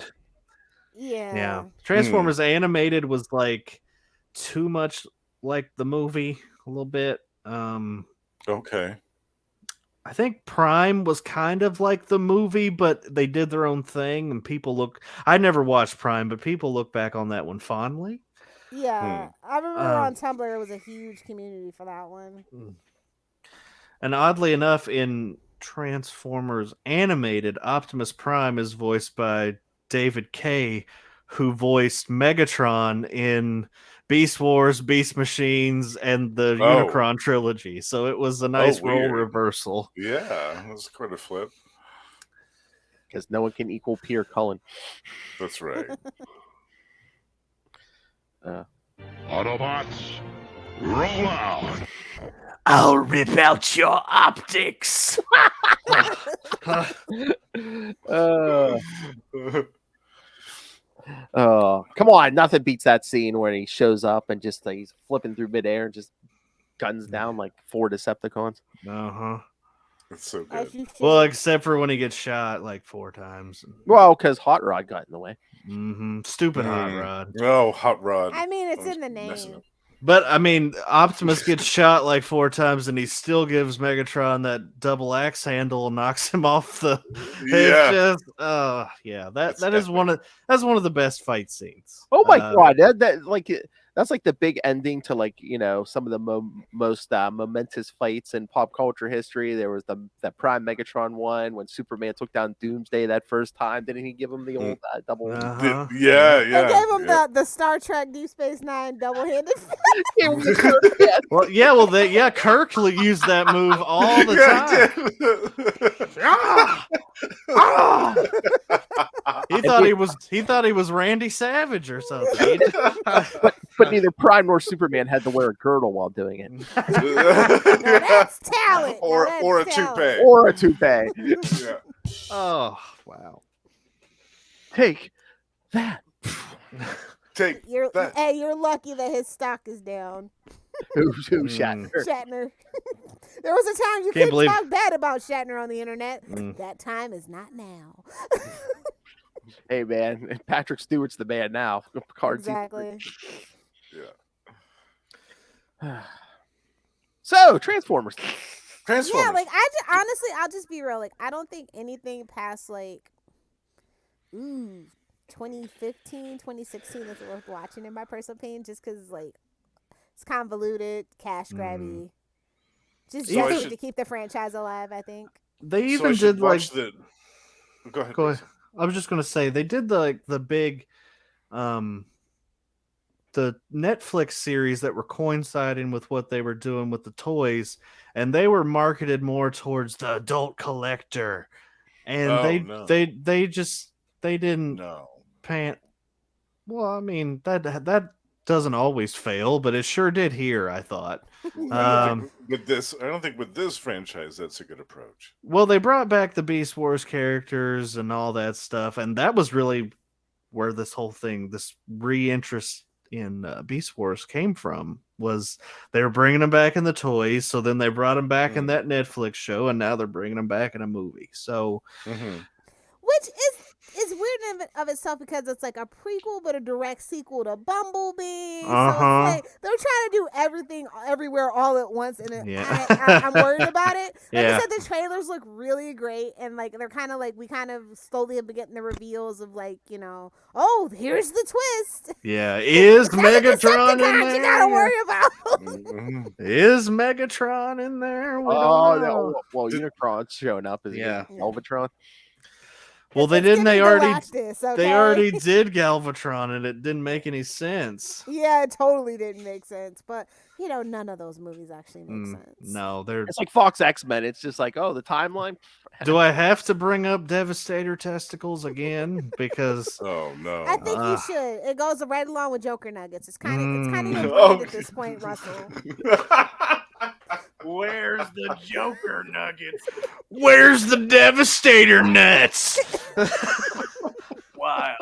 Yeah. Transformers Animated was like too much like the movie a little bit. Okay. I think Prime was kind of like the movie, but they did their own thing, and I never watched Prime, but people look back on that one fondly. Yeah, I remember on Tumblr there was a huge community for that one. And oddly enough, in Transformers Animated, Optimus Prime is voiced by David Kaye, who voiced Megatron in Beast Wars, Beast Machines, and the Unicron trilogy. So it was a nice role reversal. Yeah, that was quite a flip. Because no one can equal Peter Cullen. That's right. Autobots, roll out. I'll rip out your optics. Come on, nothing beats that scene where he shows up and just he's flipping through midair and just guns down like 4 Decepticons. Uh-huh. It's so As good. you should. Well, except for when he gets shot like 4 times. Well, because Hot Rod got in the way. Stupid Hot Rod. Oh, Hot Rod. I mean, it's I'm in the messing name. up. But I mean, Optimus gets shot like 4 times, and he still gives Megatron that double axe handle and knocks him off the. Yeah. It's just, yeah. That is one of the best fight scenes. Oh my god, that's like the big ending to like some of the most momentous fights in pop culture history. There was that Prime Megatron one when Superman took down Doomsday that first time. Didn't he give him the old double? Yeah. They gave him the Star Trek Deep Space Nine double-handed. Well, Kirk used that move all the time. He thought he was Randy Savage or something. But neither Prime nor Superman had to wear a girdle while doing it. Now that's talent. Or a toupee. Or a toupee. Yeah. Oh wow! Take that. Take that. Hey, you're lucky that his stock is down. Who Shatner? Shatner. There was a time you couldn't talk bad about Shatner on the internet. That time is not now. Hey man, Patrick Stewart's the man now. Exactly. Yeah. So Transformers. Yeah, like honestly, I'll just be real. Like, I don't think anything past like 2015, 2016 is worth watching in my personal opinion, just because like it's convoluted, cash grabby. Just to keep the franchise alive, I think. They even did like Go ahead. I was just gonna say they did the big the Netflix series that were coinciding with what they were doing with the toys, and they were marketed more towards the adult collector, and they didn't pant. Well, I mean that doesn't always fail, but it sure did here, I thought. I don't think with this franchise that's a good approach. Well, they brought back the Beast Wars characters and all that stuff, and that was really where this whole thing, this re-interest in Beast Wars came from, was they were bringing them back in the toys, so then they brought them back in that Netflix show, and now they're bringing them back in a movie. So, which is weird in of itself because it's like a prequel but a direct sequel to Bumblebee. So it's like they're trying to do everything everywhere all at once, and I'm worried about it. Like I said, the trailers look really great, and like they're kind of like we kind of slowly have been getting the reveals of like oh, here's the twist. Yeah, is Megatron in there? You gotta worry about. Is Megatron in there? No. Well, Unicron's showing up as Galvatron. Well, they didn't. They already did Galvatron, and it didn't make any sense. Yeah, it totally didn't make sense. But none of those movies actually make sense. No, it's like Fox X-Men. It's just like, oh, the timeline. Do I have to bring up Devastator testicles again? Because oh no, I think you should. It goes right along with Joker Nuggets. It's kind of your brand at this point, Russell. Where's the Joker Nuggets? Where's the Devastator nuts? Wild.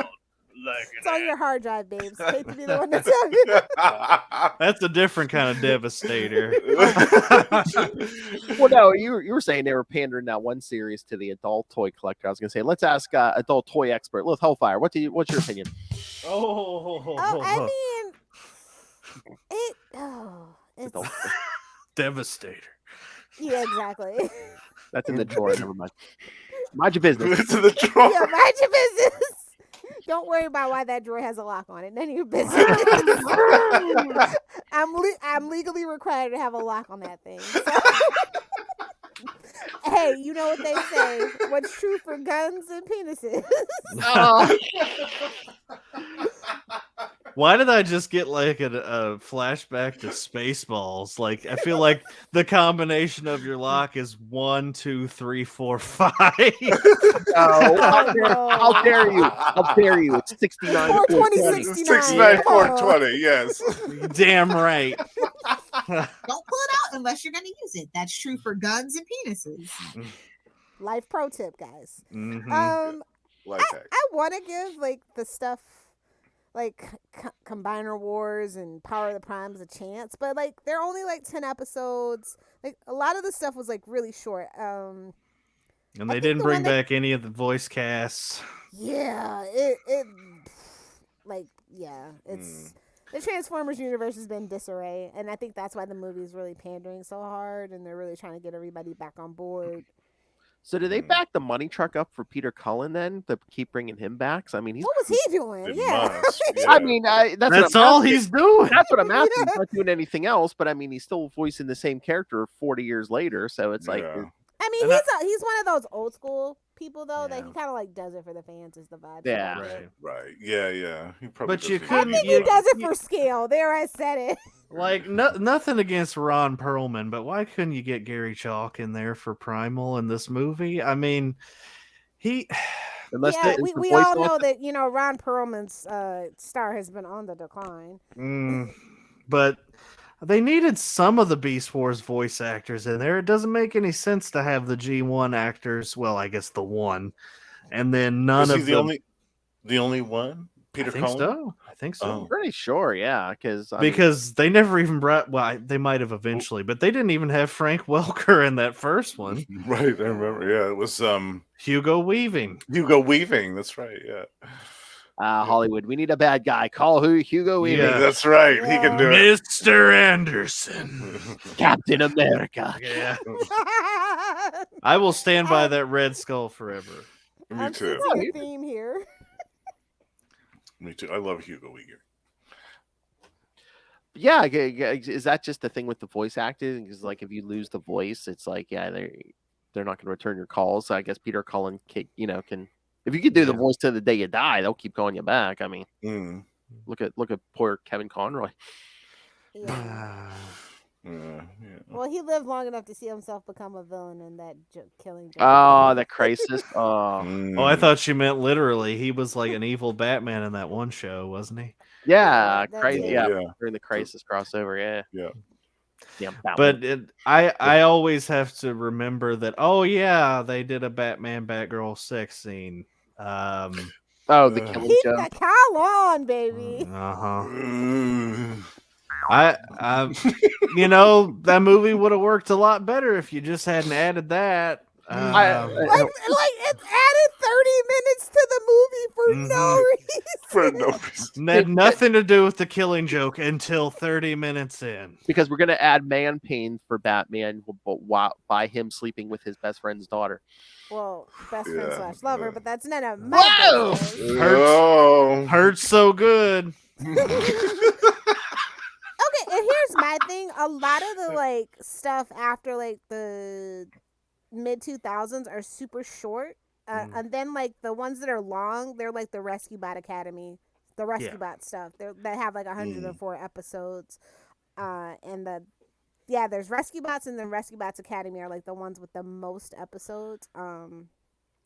It's on your hard drive, babes. Hate to be the one to tell you. That's a different kind of Devastator. Well, no, you were saying they were pandering that one series to the adult toy collector. I was going to say, let's ask adult toy expert Lilith Hellfire. What's your opinion? I mean, it's Devastator. Yeah, exactly. That's in the drawer. Never mind. Mind your business. It's in the drawer. Yeah, mind your business. Don't worry about why that drawer has a lock on it. None of your business. I'm legally required to have a lock on that thing. So. Hey, you know what they say? What's true for guns and penises? Why did I just get like a flashback to Spaceballs? Like, I feel like the combination of your lock is 1, 2, 3, 4, 5. Oh, how dare you? How dare you? It's 69, 420, 420. 69. 420, yes. Damn right. Don't pull it out unless you're going to use it. That's true for guns and penises. Life pro tip, guys. Mm-hmm. I want to give like the stuff like Combiner Wars and Power of the Primes a chance, but like they're only like 10 episodes. Like a lot of the stuff was like really short. And they didn't bring back any of the voice casts. Yeah, it's the Transformers universe has been disarray, and I think that's why the movie is really pandering so hard, and they're really trying to get everybody back on board. So do they back the money truck up for Peter Cullen then to keep bringing him back? So, I mean, what was he doing? Yeah. I mean, that's all he's doing. That's what I'm asking. He's not doing anything else, but I mean, he's still voicing the same character 40 years later. So it's like, I mean, he's one of those old school people though that he kind of like does it for the fans is the vibe. Yeah, right. Yeah. He probably but you I couldn't. think he does it for scale. There, I said it. Like nothing against Ron Perlman, but why couldn't you get Gary Chalk in there for Primal in this movie? I mean, we all know that Ron Perlman's star has been on the decline. But they needed some of the Beast Wars voice actors in there. It doesn't make any sense to have the G1 actors. Well, I guess the one, and then none of the only one. Peter Cullen? I think so. I'm pretty sure, yeah, because they never even brought. Well, they might have eventually, but they didn't even have Frank Welker in that first one. Right, I remember. Yeah, it was Hugo Weaving. That's right. Yeah. Hollywood, we need a bad guy. Call Hugo Weaving. Yeah, that's right. He can do it. Mr. Anderson. Captain America. Yeah. I will stand by that Red Skull forever. Me too. A theme here. Me too. I love Hugo Weaving. Yeah, is that just the thing with the voice acting? Because like if you lose the voice, it's like they're not going to return your calls. So I guess Peter Cullen can if you could do the voice to the day you die, they'll keep calling you back. I mean, look at poor Kevin Conroy. Yeah. Well, he lived long enough to see himself become a villain in that killing. Oh, the crisis. Oh, I thought you meant literally. He was like an evil Batman in that one show, wasn't he? Yeah, crazy. Yeah, during the Crisis crossover. Yeah. But I always have to remember that. Oh yeah, they did a Batman Batgirl sex scene. The killing Keep joke. the cowl on, baby. I that movie would have worked a lot better if you just hadn't added that. Like it added 30 minutes to the movie for no reason. For no reason. It had nothing to do with the killing joke until 30 minutes in. Because we're gonna add man pain for Batman by him sleeping with his best friend's daughter. Well, best friend / lover, but that's none of my business. Hurts so good. Okay, and here's my thing. A lot of the like stuff after like the mid 2000s are super short, and then like the ones that are long, they're like the Rescue Bot Academy, the Rescue Bot stuff. They have like 104 episodes, and there's Rescue Bots, and then Rescue Bots Academy are like the ones with the most episodes.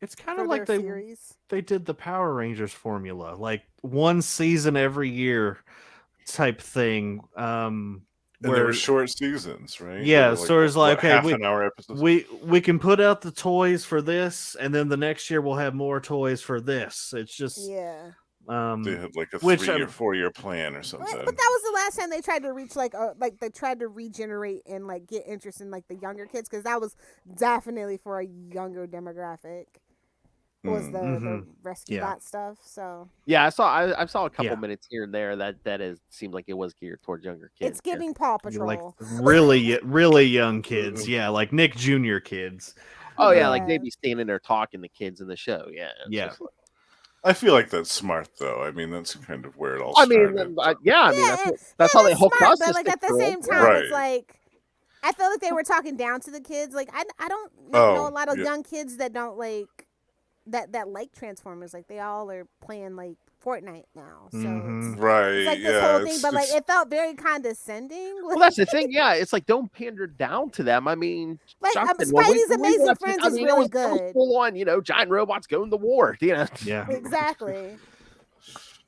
It's kind of like they did the Power Rangers formula, like one season every year type thing. And there were short seasons, right? Yeah, so it's like half an hour episodes. We can put out the toys for this, and then the next year we'll have more toys for this. It's just they had like a 3 or 4 year plan or something. But that was the last time they tried to reach like they tried to regenerate and like get interest in like the younger kids, because that was definitely for a younger demographic. Was the Rescue Bot stuff? So yeah, I saw a couple minutes here and there that seemed like it was geared towards younger kids. It's giving Paw Patrol, like really young kids. Yeah, like Nick Jr. kids. Oh yeah, like they'd be standing there talking to kids in the show. Yeah. I feel like that's smart, though. I mean, that's kind of where it all started. That's how they hooked us. But like at the same time, it's like I feel like they were talking down to the kids. Like I don't know a lot of young kids that don't like that like Transformers, like they all are playing like Fortnite now. So Right. it's like this whole thing, but like it felt very condescending. Well, that's the thing. Yeah, it's like don't pander down to them. I mean, like Justin, Spidey's Amazing Friends is really it was full on, giant robots going to war. Yeah. Exactly.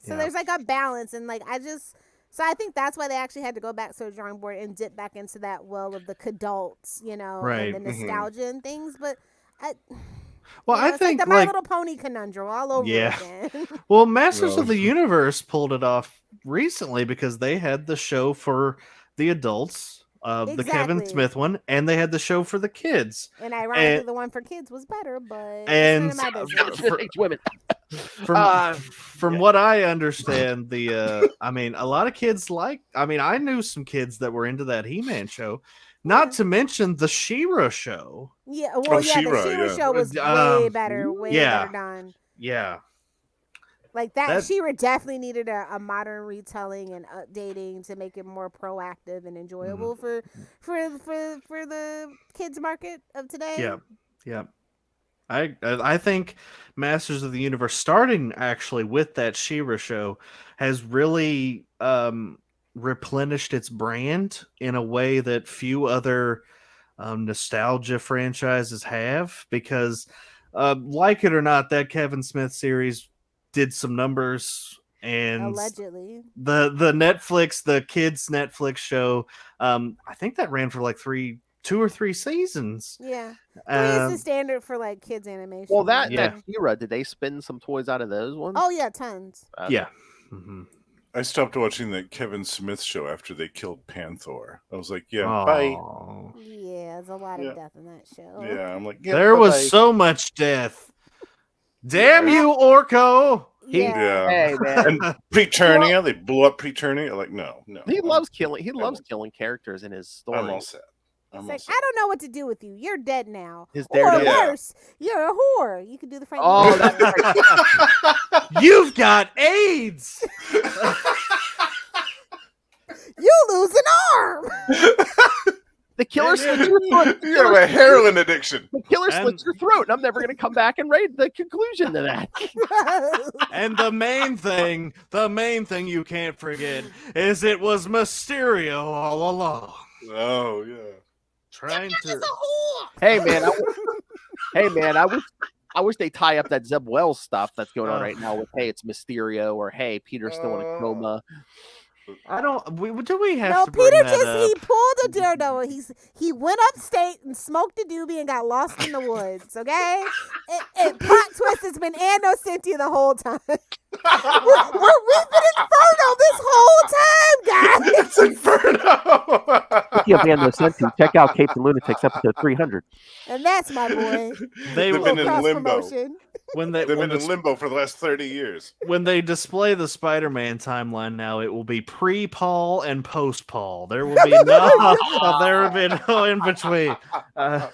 So there's like a balance, and like so I think that's why they actually had to go back to the drawing board and dip back into that well of the Cadults, and the nostalgia and things. But I think like the My Little Pony conundrum all over again. Well, Masters of the Universe pulled it off recently because they had the show for the adults, the Kevin Smith one, and they had the show for the kids. And ironically, the one for kids was better, but and women. From what I understand, a lot of kids I knew some kids that were into that He-Man show. Not to mention the She-Ra show. Yeah, well, the She-Ra show was way better, better done. Yeah. Like that She-Ra definitely needed a modern retelling and updating to make it more proactive and enjoyable for the kids market of today. Yeah. Yeah. I think Masters of the Universe, starting actually with that She-Ra show, has really replenished its brand in a way that few other nostalgia franchises have, because like it or not, that Kevin Smith series did some numbers, and allegedly the kids Netflix show, I think that ran for like 2 or 3 seasons. Yeah. 3 is the standard for like kids animation. Well, that She-Ra, did they spin some toys out of those ones? Oh yeah, tons. Yeah. I stopped watching the Kevin Smith show after they killed Panther. I was like, bye. Yeah, there's a lot of death in that show. Yeah, I'm like, there was so much death. Damn you, Orko! Hey, man. And Preternia, they blew up Preternia. Like, no. He loves killing characters in his story. I'm all set. It's like, I don't know what to do with you. You're dead now. Or worse, you're a whore. You can do the Frank. You've got AIDS. You lose an arm. The killer slits your throat. You have a heroin addiction. The killer slits your throat, and I'm never going to come back and read the conclusion to that. And the main thing you can't forget is it was Mysterio all along. Oh yeah. Hey man, I wish they tie up that Zeb Wells stuff that's going on right now with it's Mysterio, or hey, Peter's still in a coma. Do we have to Peter bring that up? he pulled a Daredevil. He went upstate and smoked a doobie and got lost in the woods. Okay, and plot twist has been Anno Cynthia the whole time. We've been Inferno this whole time, guys. It's Inferno. Speaking of Anno Cynthia, check out Capes and Lunatics episode 300. And that's my boy. They've been in limbo. They've been in limbo for the last 30 years. When they display the Spider-Man timeline now, it will be pre-Paul and post-Paul. There will be no in between. And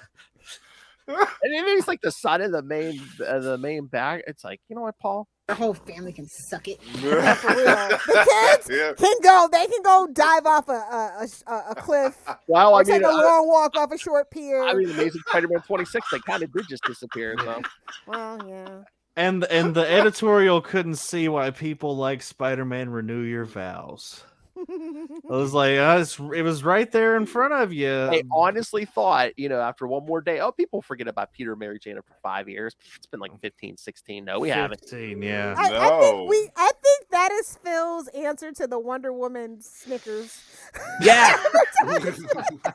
he's like the son of the main bag. It's like, you know what, Paul? Our whole family can suck it. For real. The kids can go. They can go dive off a cliff. Wow, or take a long walk off a short pier. I mean, Amazing Spider-Man 26. They kind of did just disappear. So. Well, yeah. And the editorial couldn't see why people like Spider-Man renew your vows. I was like, it was right there in front of you. I honestly thought, after one more day, people forget about Peter and Mary Jane for 5 years. It's been like 15, 16. No, we haven't. 15, yeah. I think that is Phil's answer to the Wonder Woman Snickers. Yeah.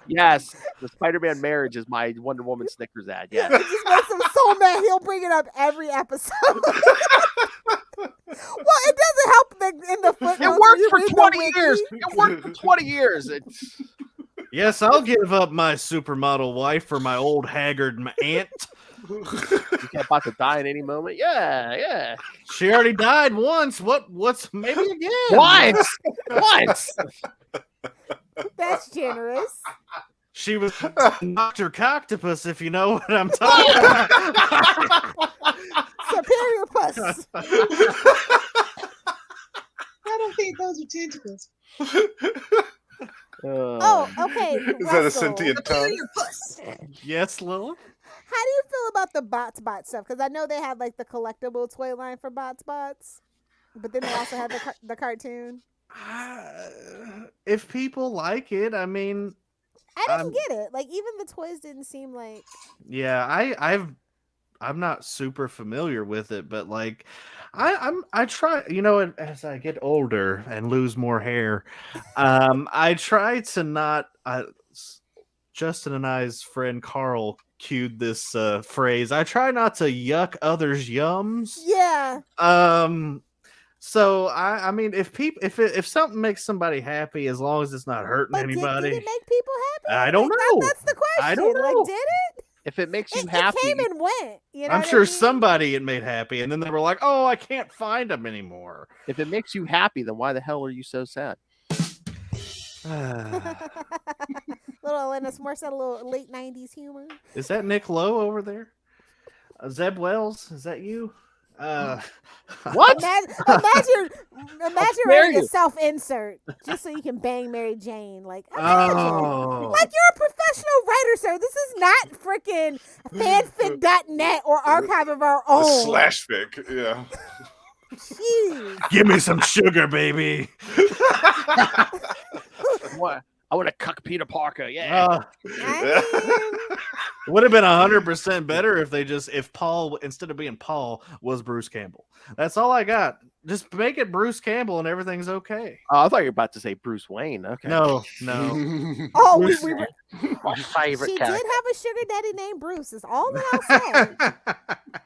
Yes. The Spider-Man marriage is my Wonder Woman Snickers ad. Yeah. It just makes him so mad. He'll bring it up every episode. Well, it doesn't help in the footnotes. It worked for 20 years. It worked for 20 years. Yes, I'll give up my supermodel wife for my old haggard aunt. She's about to die at any moment. Yeah. She already died once. What's maybe again? Once. That's generous. She was Dr. Coctopus, if you know what I'm talking about. Superior puss. I don't think those are tentacles. Okay. Is that a sentient tongue? Superior puss. Yes, Lil? How do you feel about the Bot stuff? Because I know they had like the collectible toy line for Bots, but then they also had the cartoon. If people like it, I mean, I didn't get it. Like even the toys didn't seem like. Yeah, I'm not super familiar with it, but like I try, as I get older and lose more hair, I try to not. Justin and I's friend Carl cued this phrase. I try not to yuck others' yums. Yeah. So I mean, if something makes somebody happy, as long as it's not hurting anybody, did it make people happy? I don't know. That's the question. I don't know. Like, did it? If it makes you happy, it came and went. You know I'm what sure I mean? somebody it made happy, and then they were like, "Oh, I can't find them anymore." If it makes you happy, then why the hell are you so sad? Little Alanis Morissette, a little late '90s humor. Is that Nick Lowe over there? Zeb Wells, is that you? What? Imagine writing a self-insert just so you can bang Mary Jane. Like, imagine. Like you're a professional writer, sir. This is not freaking fanfic.net or archive of our own. /fic, yeah. Jeez. Give me some sugar, baby. What? I want to cuck Peter Parker. Yeah. It would have been 100% better if Paul, instead of being Paul, was Bruce Campbell. That's all I got. Just make it Bruce Campbell and everything's okay. Oh, I thought you were about to say Bruce Wayne. Okay. No. Oh, Bruce, we were. my favorite She character. did have a sugar daddy named Bruce. Is all that I'll say.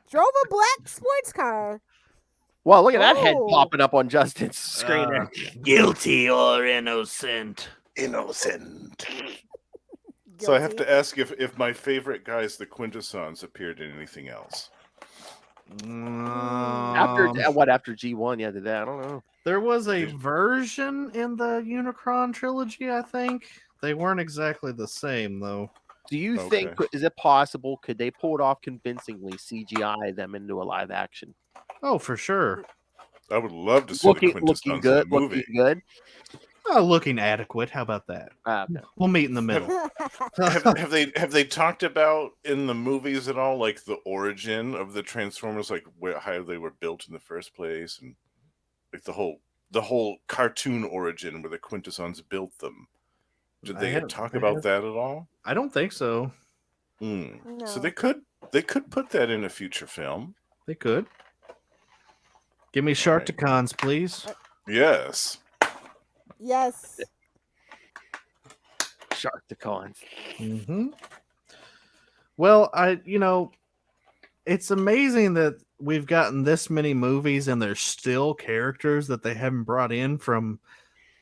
Drove a black sports car. Well, look at that head popping up on Justin's screen. Guilty or innocent? Innocent. So I have to ask if my favorite guys, the Quintessons, appeared in anything else. After G1? Yeah, did that? I don't know. There was a version in the Unicron trilogy, I think. They weren't exactly the same, though. Do you think, is it possible, could they pull it off convincingly, CGI them into a live action? Oh, for sure. I would love to see the Quintessons in a movie. Looking good? Looking adequate. How about that? Okay. We'll meet in the middle. have they talked about in the movies at all, like the origin of the Transformers, like how they were built in the first place, and like the whole cartoon origin where the Quintessons built them? Did they talk about that at all? I don't think so. No. So they could put that in a future film. They could. Give me Sharkticons, please. Yes. Yes. Sharkticons. Mm-hmm. Well, it's amazing that we've gotten this many movies and there's still characters that they haven't brought in from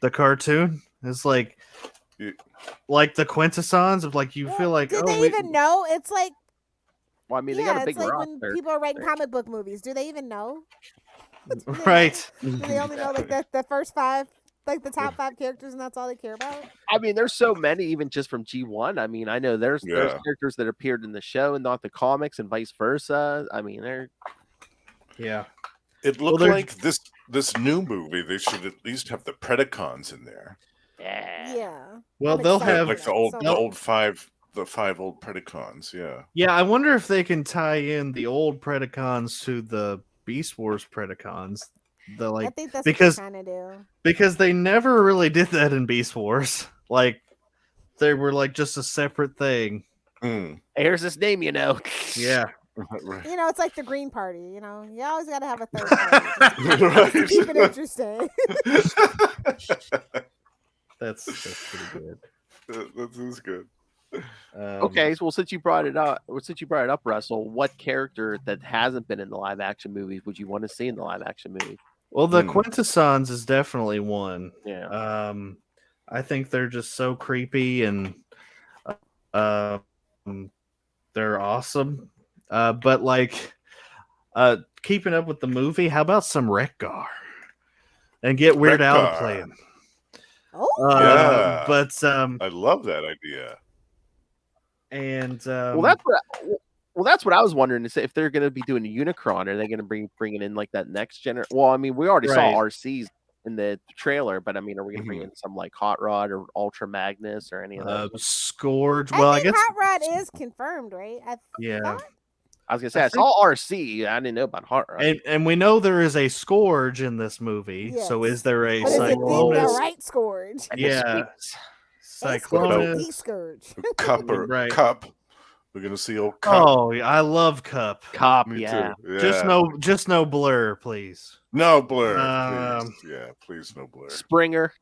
the cartoon. It's like the Quintessons of like you feel like did they even know? It's like well, I mean, they got a big it's like roster. when people are writing comic book movies. Do they even know? Right. Do they only know like the first five, like the top 5 characters, and that's all they care about? I mean, there's so many, even just from G1. I mean, I know there's characters that appeared in the show and not the comics, and vice versa. I mean, It looked like this new movie. They should at least have the Predacons in there. Yeah. Well, they'll have like the 5 old Predacons. Yeah. Yeah, I wonder if they can tie in the old Predacons to the Beast Wars Predacons. I think that's what they're trying to do. Because they never really did that in Beast Wars. Like they were like just a separate thing. Here's this name, Yeah. You know, it's like the Green Party. You know, you always got to have a third party. Just keep it interesting. That's pretty good. That is good. Okay, so since you brought it up, Russell, what character that hasn't been in the live action movies would you want to see in the live action movie? Well, the Quintessons is definitely one. Yeah. I think they're just so creepy and they're awesome. But like keeping up with the movie, how about some Wreck-Gar? And get Weird Al to play him. Oh, yeah. But I love that idea. And that's what I was wondering, is if they're going to be doing a Unicron, are they going to bringing in like that next generation? Well, I mean, we already saw RCs in the trailer, but I mean, are we going to bring in some like Hot Rod or Ultra Magnus or any of those? Scourge. Well, I guess Hot Rod is confirmed, right? Yeah. I was gonna say I saw RC. I didn't know about horror. And we know there is a Scourge in this movie. Yes. So is there a But is it the Cyclonus? right Scourge? Yeah. Cyclonus. Cyclonus. Scourge. Cup. We're gonna see old Cup. Oh, I love Cup. Cup, Me yeah. too. Yeah. Just no Blur, please. No Blur, please. Yeah, please no Blur. Springer.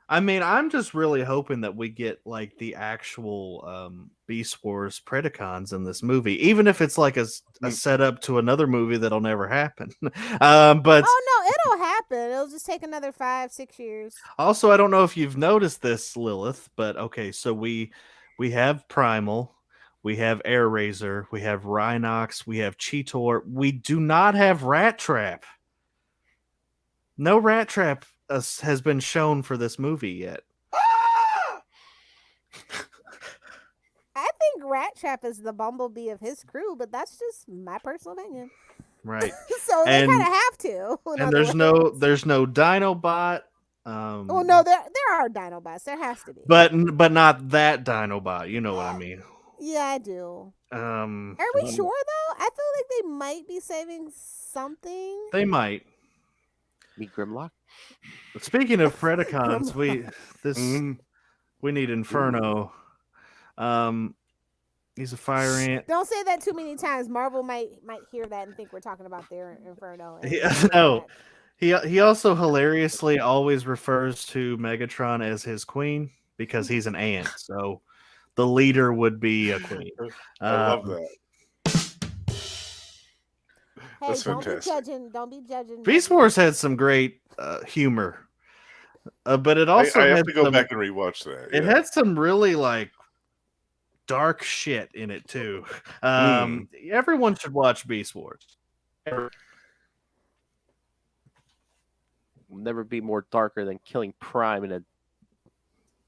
I mean, I'm just really hoping that we get like the actual Beast Wars Predacons in this movie, even if it's like a setup to another movie that'll never happen. But oh no, it'll happen. It'll just take another 5-6 years. Also, I don't know if you've noticed this, Lilith, but okay, so we have Primal, we have Air Razor, we have Rhinox, we have Cheetor. We do not have Rat Trap. No Rat Trap has been shown for this movie yet. I think Rat Trap is the Bumblebee of his crew, but that's just my personal opinion. Right. So they kind of have to. And there's no Dinobot. Oh no, there are Dinobots. There has to be. But not that Dinobot. You know what I mean? Yeah, I do. Are we sure though? I feel like they might be saving something. They might. Meet Grimlock. Speaking of Predacons, we need Inferno. He's a fire ant. Don't say that too many times. Marvel might hear that and think we're talking about their Inferno. No. He also hilariously always refers to Megatron as his queen because he's an ant. So the leader would be a queen. I love that. Hey, That's fantastic. Don't be judging. Beast Wars had some great humor, but it also I had have to go back and rewatch that. It had some really like dark shit in it too. Everyone should watch Beast Wars. Will never be more darker than killing Prime in a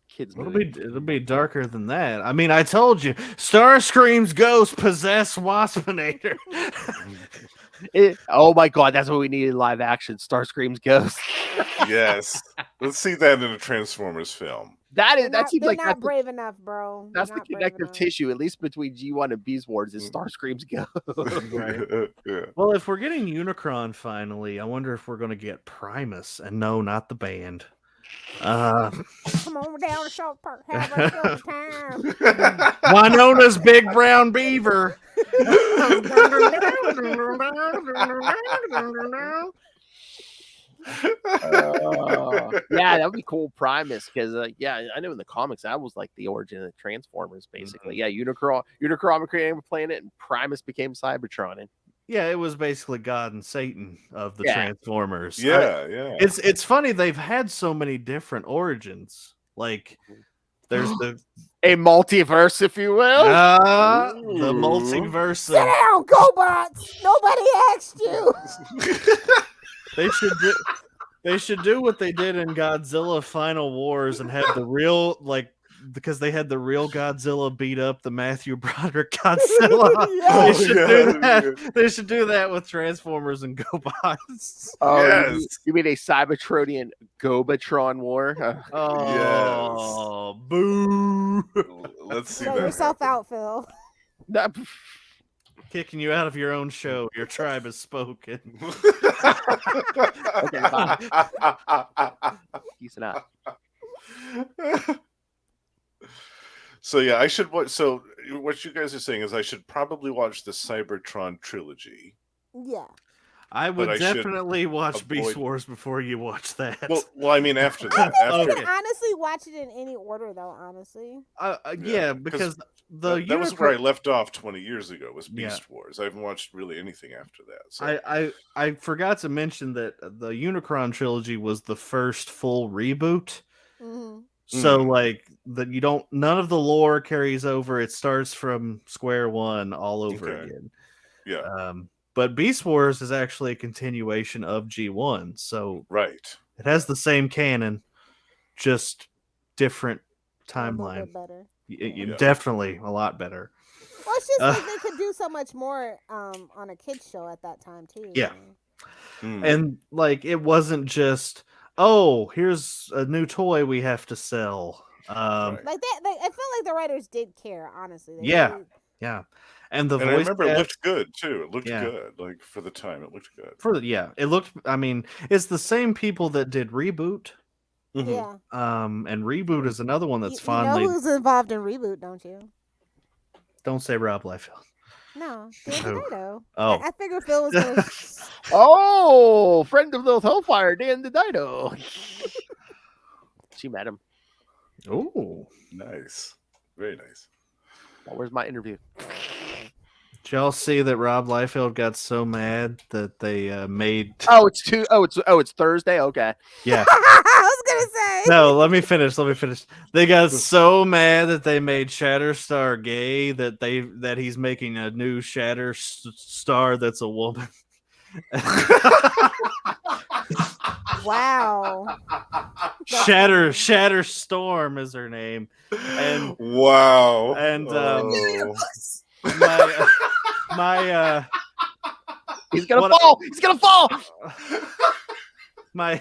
kids movie. It'll be darker than that. I mean, I told you, Starscream's ghost possessed Waspinator. Oh my god, that's what we needed live action. Starscream's ghost. Yes, let's see that in a Transformers film. That seems like not brave enough, bro. That's the connective tissue, at least between G1 and Beast Wars, is Starscream's ghost. Right. Yeah. Well, if we're getting Unicron finally, I wonder if we're going to get Primus, and no, not the band. Come on down to South Park, have a good time. Winona's Big Brown Beaver. Yeah, that would be cool, Primus, because yeah, I know in the comics that was like the origin of Transformers, basically. Yeah, Unicron became a planet, and Primus became Cybertron. And yeah, it was basically God and Satan of the Transformers. Yeah. It's funny they've had so many different origins. Like there's a multiverse, if you will. The multiverse. Sit down, GoBots. Nobody asked you. They should do what they did in Godzilla Final Wars and have the real, like, because they had the real Godzilla beat up the Matthew Broderick Godzilla. They should do that with Transformers and Gobots. Oh, yes. You mean a Cybertronian Gobatron war? Oh, yes. Boo! Let's see that. Yourself out, Phil. Kicking you out of your own show. Your tribe has spoken. Okay, bye. Peace out. So yeah, I should watch. So what you guys are saying is I should probably watch the Cybertron trilogy. Yeah. I would definitely watch Beast Wars before you watch that. Well, I mean after that. You can honestly watch it in any order, though. Honestly. Yeah, because that was where I left off 20 years ago. Was Beast Wars. I haven't watched really anything after that. So. I forgot to mention that the Unicron trilogy was the first full reboot. Mm-hmm. So like that none of the lore carries over. It starts from square one all over again. Yeah. But Beast Wars is actually a continuation of G1. So right. It has the same canon, just different timeline. Better. Definitely a lot better. Well, it's just like they could do so much more on a kids show at that time too. Yeah. And like it wasn't just here's a new toy we have to sell. Like that, I feel like the writers did care, honestly. Yeah. And the I voice remember it cast- looked good too. It looked Yeah. good. Like for the time, it looked good. it looked. I mean, it's the same people that did Reboot. Yeah. And Reboot is another one that's You finally. know who's involved in Reboot, don't you? Don't say Rob Liefeld. No, Dan DiDio. Oh. I figured Phil was gonna. Oh, friend of Lilith Hellfire, Dan DiDio. She met him. Oh, nice, very nice. Well, where's my interview? Did y'all see that Rob Liefeld got so mad that they made? Oh, it's Thursday. Okay. Yeah. I was gonna say. No, let me finish. They got so mad that they made Shatterstar gay that he's making a new Shatterstar that's a woman. Wow. Shatterstorm is her name. And wow. And my he's gonna fall. He's gonna fall. My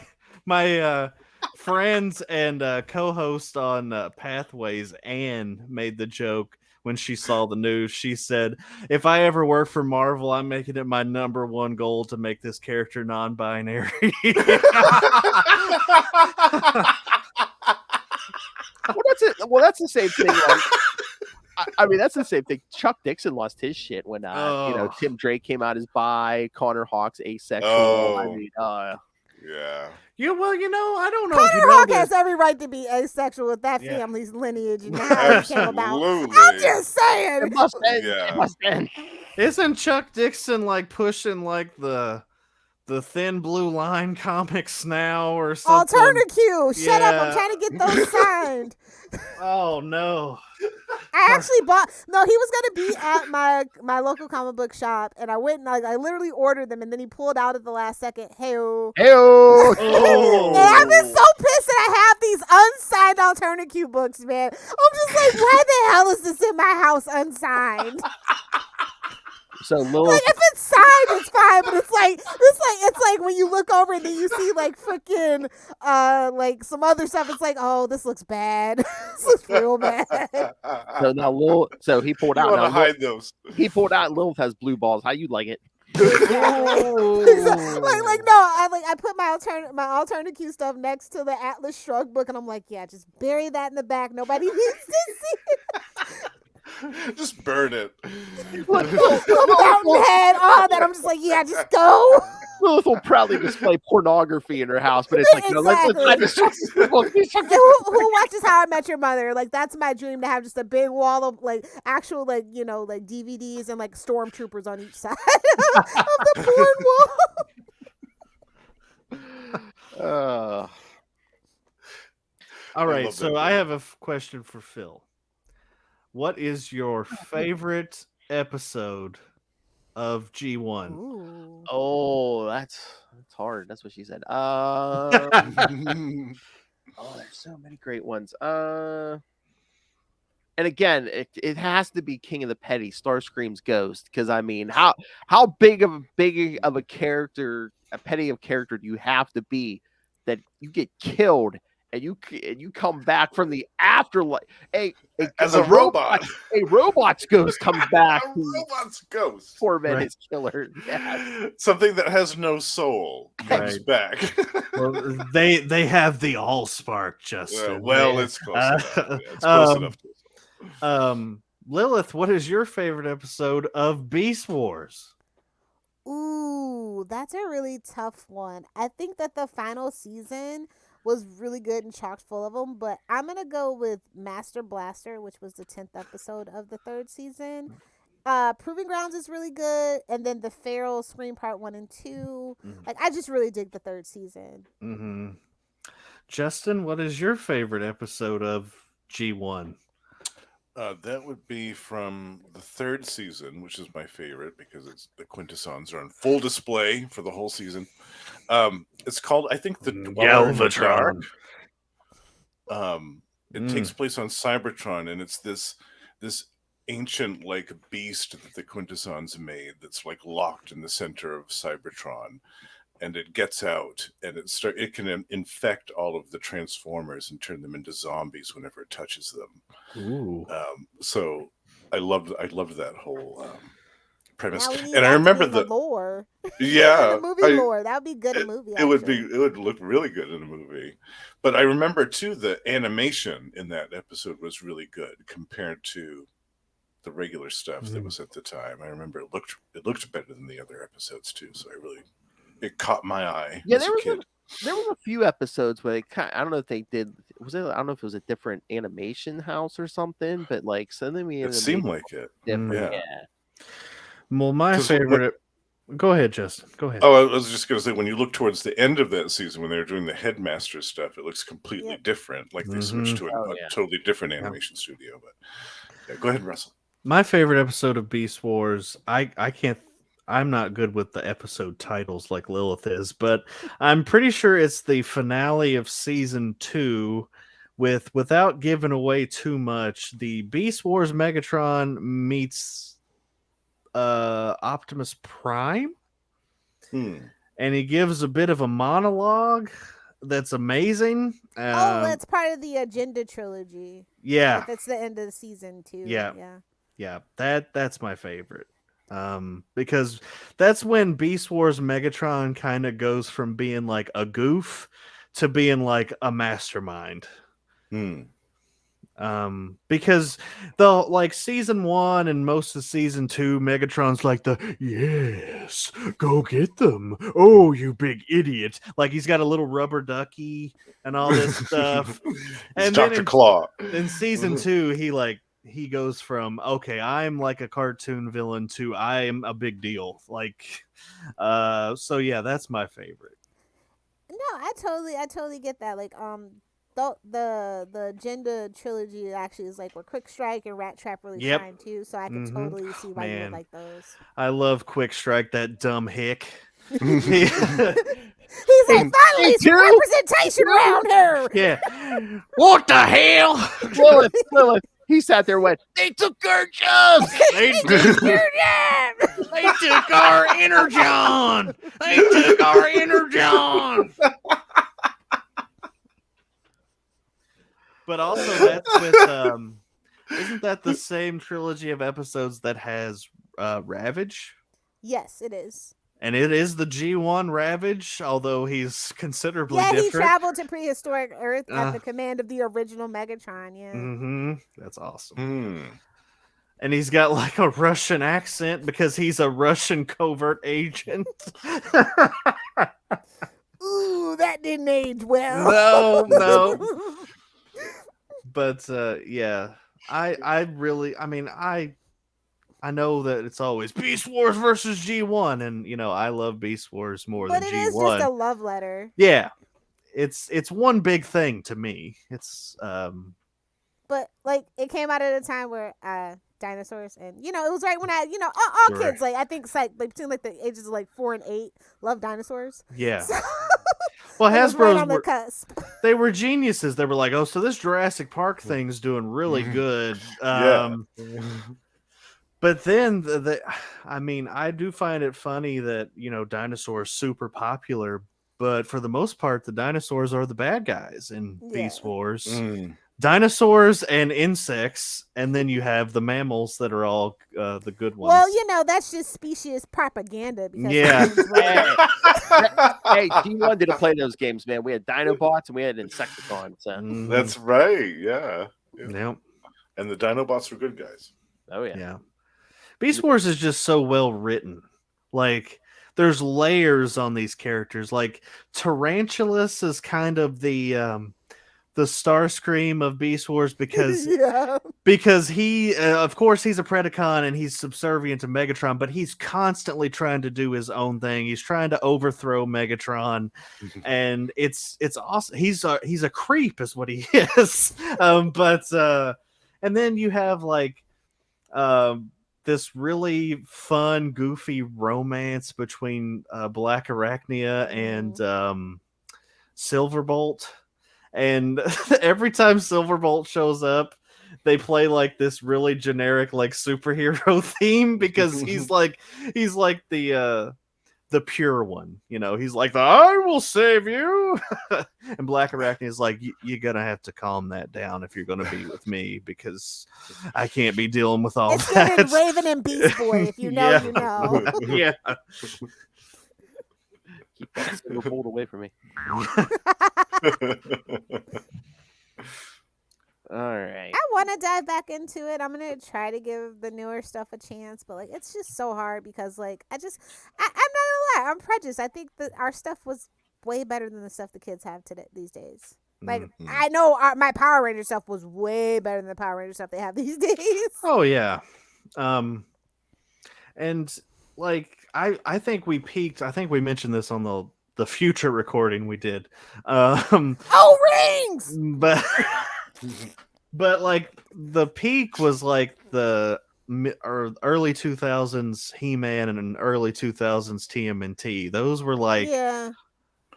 friends and co-host on Pathways, Anne, made the joke when she saw the news. She said, "If I ever work for Marvel, I'm making it my #1 goal to make this character non-binary." Well, that's the same thing. Like, I mean, that's the same thing. Chuck Dixon lost his shit when Tim Drake came out as bi, Connor Hawk's asexual. Oh. I mean, yeah. Yeah, well, I don't know. Connor Hawk has every right to be asexual with that family's lineage and how it came about. I'm just saying. It must end. Yeah. It must end. Isn't Chuck Dixon like pushing like the Thin Blue Line comics now or something? Alternative. Shut up. I'm trying to get those signed. Oh no. I actually bought. No, he was gonna be at my local comic book shop, and I went and I literally ordered them, and then he pulled out at the last second. Hey-o. Hey-o. And I've been so pissed that I have these unsigned alternative books, man. I'm just like, why the hell is this in my house unsigned? So Lilith, like if it's signed, it's fine, but it's like when you look over and then you see like freaking like some other stuff. It's like, oh, this looks bad. This looks real bad. So now Lilith, he pulled out. You want to now hide those? He pulled out. Lilith has blue balls. How you like it? I put my alternative stuff next to the Atlas Shrugged book, and I'm like, yeah, just bury that in the back. Nobody needs to see it. Just burn it. Fountainhead, all that. I'm just like, yeah, just go. Lilith will proudly display pornography in her house, but it's like, exactly. Who watches How I Met Your Mother? Like, that's my dream, to have just a big wall of like actual like DVDs and like stormtroopers on each side of the porn wall. All right, so I have a question for Phil. What is your favorite episode of G1? Ooh. Oh, that's hard. That's what she said. Oh, there's so many great ones. And again, it has to be King of the Petty, Starscream's Ghost, because I mean, how big of a character, a petty of character do you have to be that you get killed and you come back from the afterlife? As a robot. A robot's ghost comes back. A robot's ghost. Torment Right. his killer. Yeah. Something that has no soul comes Right. back. Well, they have the Allspark, Justin. It's close enough. Yeah, it's close enough to Lilith, what is your favorite episode of Beast Wars? Ooh, that's a really tough one. I think that the final season was really good and chock full of them, but I'm gonna go with Master Blaster, which was the 10th episode of the 3rd season. Proving Grounds is really good, and then the Feral Scream Part 1 and 2. Like, I just really dig the 3rd season. Mm-hmm. Justin, what is your favorite episode of G1? That would be from the 3rd season, which is my favorite because the quintessons are on full display for the whole season. It's called, I think, the Dweller in the Dark. It takes place on Cybertron, and it's this ancient like beast that the quintessons made that's like locked in the center of Cybertron, and it gets out and it can infect all of the Transformers and turn them into zombies whenever it touches them. Ooh. So loved that whole premise. Now we need And I that to remember be in the lore. yeah, the movie lore. That would be good in a movie. it would look really good in a movie. But I remember too the animation in that episode was really good compared to the regular stuff that was at the time. I remember it looked better than the other episodes too. So it caught my eye. Yeah, as a kid. There were a few episodes where I don't know if they did. I don't know if it was a different animation house or something, but like suddenly it seemed like it. Different, yeah. Well, my favorite. Go ahead, Justin. Go ahead. Oh, I was just going to say, when you look towards the end of that season, when they were doing the Headmaster stuff, it looks completely different. Like they switched to a totally different animation studio. But yeah, go ahead, Russell. My favorite episode of Beast Wars, I'm not good with the episode titles like Lilith is, but I'm pretty sure it's the finale of season 2 without giving away too much. The Beast Wars Megatron meets Optimus Prime. And he gives a bit of a monologue that's amazing. That's part of the Agenda trilogy. Yeah. That's the end of the season 2. Yeah, that's my favorite. Because that's when Beast Wars Megatron kind of goes from being like a goof to being like a mastermind. Because season 1 and most of season 2, Megatron's like yes, go get them. Oh, you big idiot. Like he's got a little rubber ducky and all this stuff. And Dr. Claw. In season 2, he goes from, okay, I'm like a cartoon villain to I am a big deal. So yeah, that's my favorite. No, I totally get that. Like, the Agenda trilogy actually is like where Quick Strike and Rat Trap really shine too. So I can totally see why you would like those. I love Quick Strike, that dumb hick. He's like, finally some representation around here. Yeah. What the hell? Lilith. He sat there and went, they took our jobs! They took our Energon! They took our Energon! But also that's with isn't that the same trilogy of episodes that has Ravage? Yes, it is. And it is the G1 Ravage, although he's considerably different. He traveled to prehistoric Earth at the command of the original Megatron, That's awesome. And he's got like a Russian accent because he's a Russian covert agent. Ooh, that didn't age well. No. But yeah, I know that it's always Beast Wars versus G1, and I love Beast Wars more than G1. But it is just a love letter. Yeah, it's one big thing to me. It's But like it came out at a time where dinosaurs and it was right when all kids I think between like the ages of like 4 and 8 love dinosaurs. Yeah. So, well, Hasbro's on the cusp. They were geniuses. They were like, oh, so this Jurassic Park thing's doing really good. But then I do find it funny that dinosaurs super popular, but for the most part, the dinosaurs are the bad guys in Beast Wars. Dinosaurs and insects, and then you have the mammals that are all the good ones. Well, that's just species propaganda. Because hey, G1 didn't play those games, man. We had Dinobots and we had Insecticons. So. That's right, yeah. Yep. And the Dinobots were good guys. Oh, yeah. Yeah. Beast Wars is just so well written. Like, there's layers on these characters. Like, Tarantulas is kind of the Starscream of Beast Wars because he, of course, he's a Predacon and he's subservient to Megatron, but he's constantly trying to do his own thing. He's trying to overthrow Megatron, and it's awesome. He's a creep, is what he is. And then you have like this really fun, goofy romance between Black Arachnia and Silverbolt. And every time Silverbolt shows up, they play like this really generic like superhero theme because he's like the the pure one. You know, he's like, I will save you. And Black Arachne is like, you're going to have to calm that down if you're going to be with me, because I can't be dealing with all it's that. It's giving Raven and Beast Boy. If you know, you know. Yeah. Keep that silver bolt away from me. All right. I want to dive back into it. I'm gonna try to give the newer stuff a chance, but like it's just so hard because like I'm not gonna lie, I'm prejudiced. I think that our stuff was way better than the stuff the kids have today these days. Like I know my Power Ranger stuff was way better than the Power Ranger stuff they have these days. Oh yeah, and like I think we peaked. I think we mentioned this on the future recording we did. Rings, but. But like the peak was like the early 2000s He-Man and early 2000s TMNT. Those were like,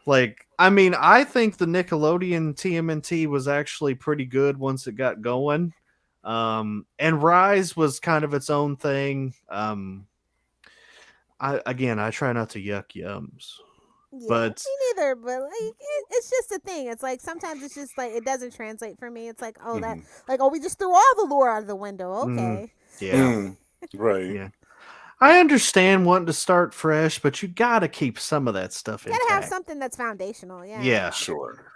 like I mean, I think the Nickelodeon TMNT was actually pretty good once it got going. And Rise was kind of its own thing. I try not to yuck yums. Yeah, but me neither. But like, it's just a thing. It's like sometimes it's just like it doesn't translate for me. It's like that, like we just threw all the lore out of the window. Okay. Right. Yeah. I understand wanting to start fresh, but you got to keep some of that stuff intact. You got to have something that's foundational. Yeah. Yeah. Sure.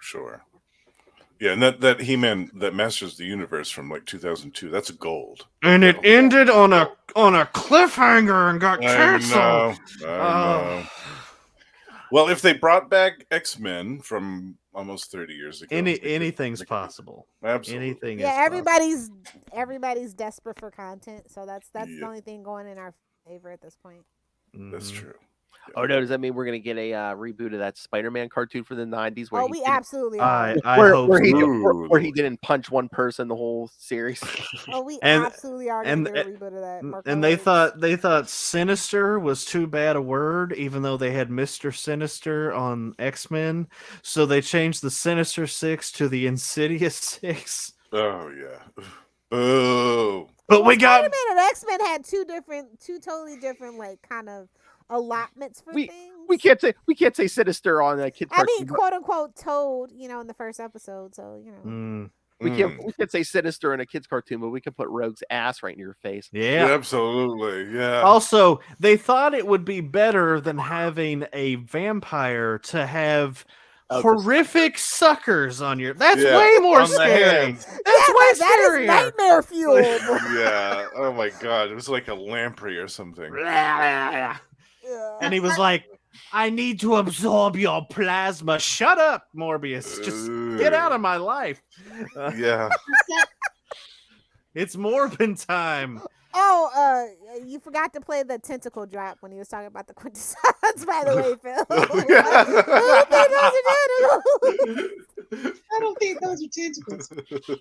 Yeah, and that He-Man, that Masters of the Universe from like 2002, that's gold. And it ended on a cliffhanger and got canceled. I know. Well, if they brought back X-Men from almost 30 years ago, anything's possible. Absolutely. Anything. Yeah, everybody's desperate for content, so that's the only thing going in our favor at this point. That's true. Oh no! Does that mean we're gonna get a reboot of that Spider-Man cartoon from the '90s? Where we absolutely are. Where he didn't punch one person the whole series. Oh, we absolutely are gonna get a reboot of that. And they thought Sinister was too bad a word, even though they had Mr. Sinister on X-Men, so they changed the Sinister Six to the Insidious Six. Oh yeah. Oh. But we got Spider-Man and X-Men had two totally different like kind of allotments for things. We can't say Sinister on a kid cartoon. I mean, quote unquote Toad, in the first episode, so we can't say Sinister in a kid's cartoon, but we can put Rogue's ass right in your face. Yeah, absolutely. Yeah. Also, they thought it would be better than having a vampire to have horrific suckers on your. That's way more scary. That's way scarier. That is nightmare fuel. Yeah. Oh my god, it was like a lamprey or something. And he was like, I need to absorb your plasma. Shut up, Morbius. Just get out of my life. Yeah. It's Morbin time. Oh, you forgot to play the tentacle drop when he was talking about the quintessons, by the way, Phil. I don't think those are tentacles.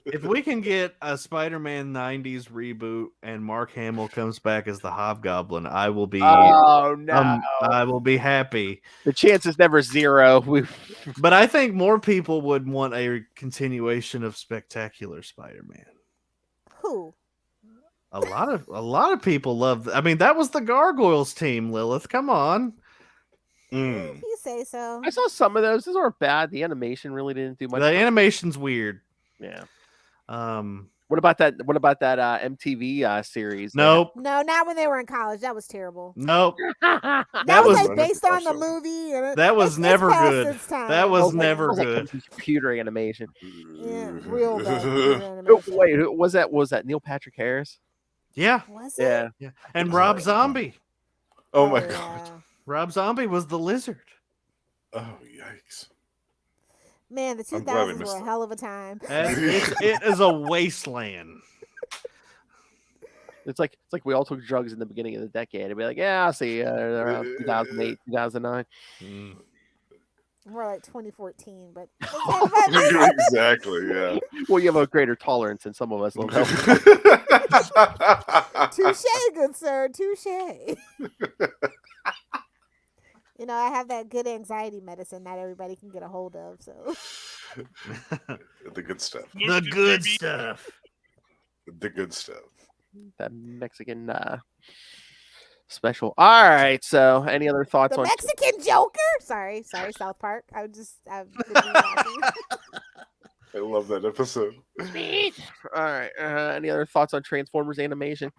If we can get a Spider-Man 90s reboot and Mark Hamill comes back as the Hobgoblin, I will be I will be happy. The chance is never zero. But I think more people would want a continuation of Spectacular Spider-Man. Who? A lot of people love. I mean, that was the Gargoyles team. Lilith, come on. If you say so. I saw some of those. Those aren't bad. The animation really didn't do much. The animation's weird. Yeah. What about that? What about that MTV series? Nope. No, not when they were in college. That was terrible. Nope. that was like based on the movie. That was never good. That was never good. Computer animation. Yeah, real bad. Wait, who was that? Was that Neil Patrick Harris? Yeah. Was it? Yeah. And Rob Zombie. Oh my god. Rob Zombie was the lizard. Oh yikes. Man, the 2000s were a hell of a time. It is a wasteland. It's like we all took drugs in the beginning of the decade. It'd be like, yeah, I'll see you around 2008, 2009. More like 2014, but exactly, yeah. Well, you have a greater tolerance than some of us. Touche, good sir. Touche. I have that good anxiety medicine not everybody can get a hold of. So the good stuff. The good stuff. The good stuff. That Mexican Special. All right. So, any other thoughts The on Mexican Joker? Sorry, South Park. I've been watching. I love that episode. Sweet. All right. Any other thoughts on Transformers animation?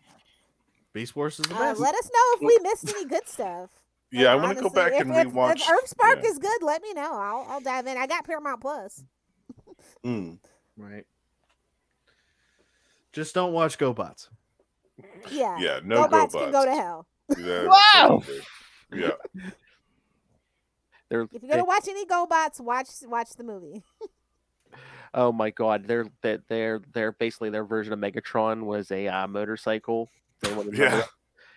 Beast Wars is the best. Let us know if we missed any good stuff. Yeah, Like, I want to go honestly, back and if rewatch. Earthspark is good, let me know. I'll dive in. I got Paramount Plus. Right. Just don't watch GoBots. Yeah. Yeah, no GoBots GoBots. can go to hell. Wow. Yeah. If you're gonna watch any GoBots, watch the movie. Oh my God, they're basically their version of Megatron was a motorcycle. Yeah.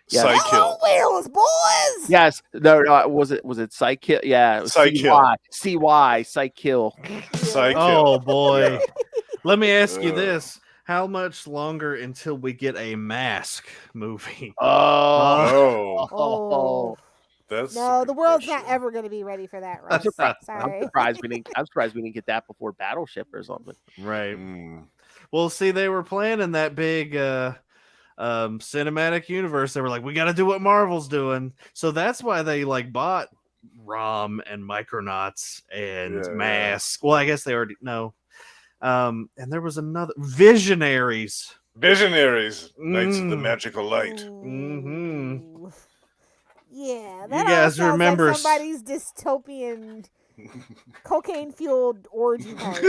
Yeah. Hello, wheels, boys. Yes. No. Was it Sidekill? Yeah. It was Sidekill. CY Sidekill. Sidekill. Oh boy. Yeah. Let me ask you this. How much longer until we get a Mask movie? Oh. That's no, the world's not ever going to be ready for that, Ross. I'm surprised we didn't get that before Battleship or something. Right. Well, see, they were planning that big cinematic universe. They were like, we got to do what Marvel's doing. So that's why they bought ROM and Micronauts and Mask. Well, I guess they already know. And there was another Visionaries. Knights of the Magical Light. Mm-hmm. Yeah, that you guys all sounds remember like somebody's dystopian cocaine-fueled orgy party.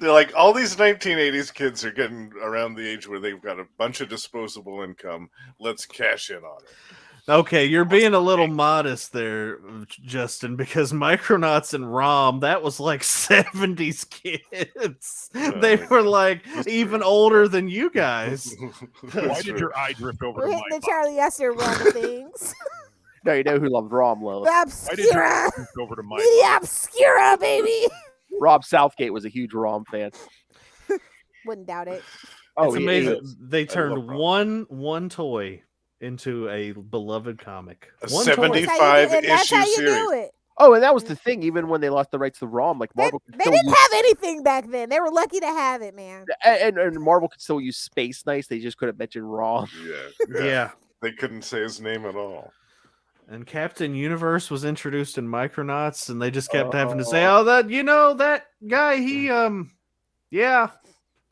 They're like, all these 1980s kids are getting around the age where they've got a bunch of disposable income. Let's cash in on it. Okay, you're being a little modest there, Justin, because Micronauts and ROM, that was like 70s kids. They were even older than you guys. Why did your eye drift over We're to hitting my the Charlie Esther run of things. No, you know who loved ROM, Lilith? The Obscura. Over to my The Obscura, baby. Rob Southgate was a huge ROM fan. Wouldn't doubt it. It's amazing. They turned one toy into a beloved comic. A 75-issue series. Oh, and that was the thing. Even when they lost the rights to ROM, Marvel, they didn't have anything back then. They were lucky to have it, man. And Marvel could still use Space Nice. They just couldn't mention ROM. Yeah. They couldn't say his name at all. And Captain Universe was introduced in Micronauts, and they just kept having to say, "Oh, that guy, he yeah."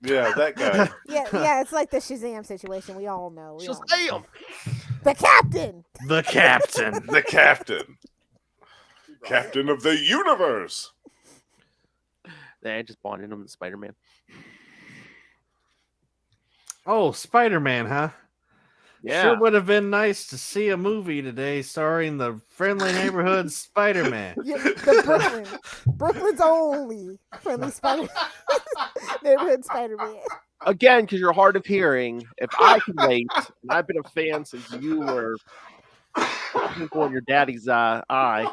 Yeah, that guy. yeah, it's like the Shazam situation. We all know. Shazam! The Captain! The Captain! The Captain! Captain of the Universe! They just bonded him to Spider-Man. Oh, Spider-Man, huh? Yeah. Sure would have been nice to see a movie today starring the friendly neighborhood Spider-Man. Yeah, the Brooklyn's only friendly neighborhood Spider-Man. Again, because you're hard of hearing, if I can wait, and I've been a fan since you were twinkle in your daddy's eye.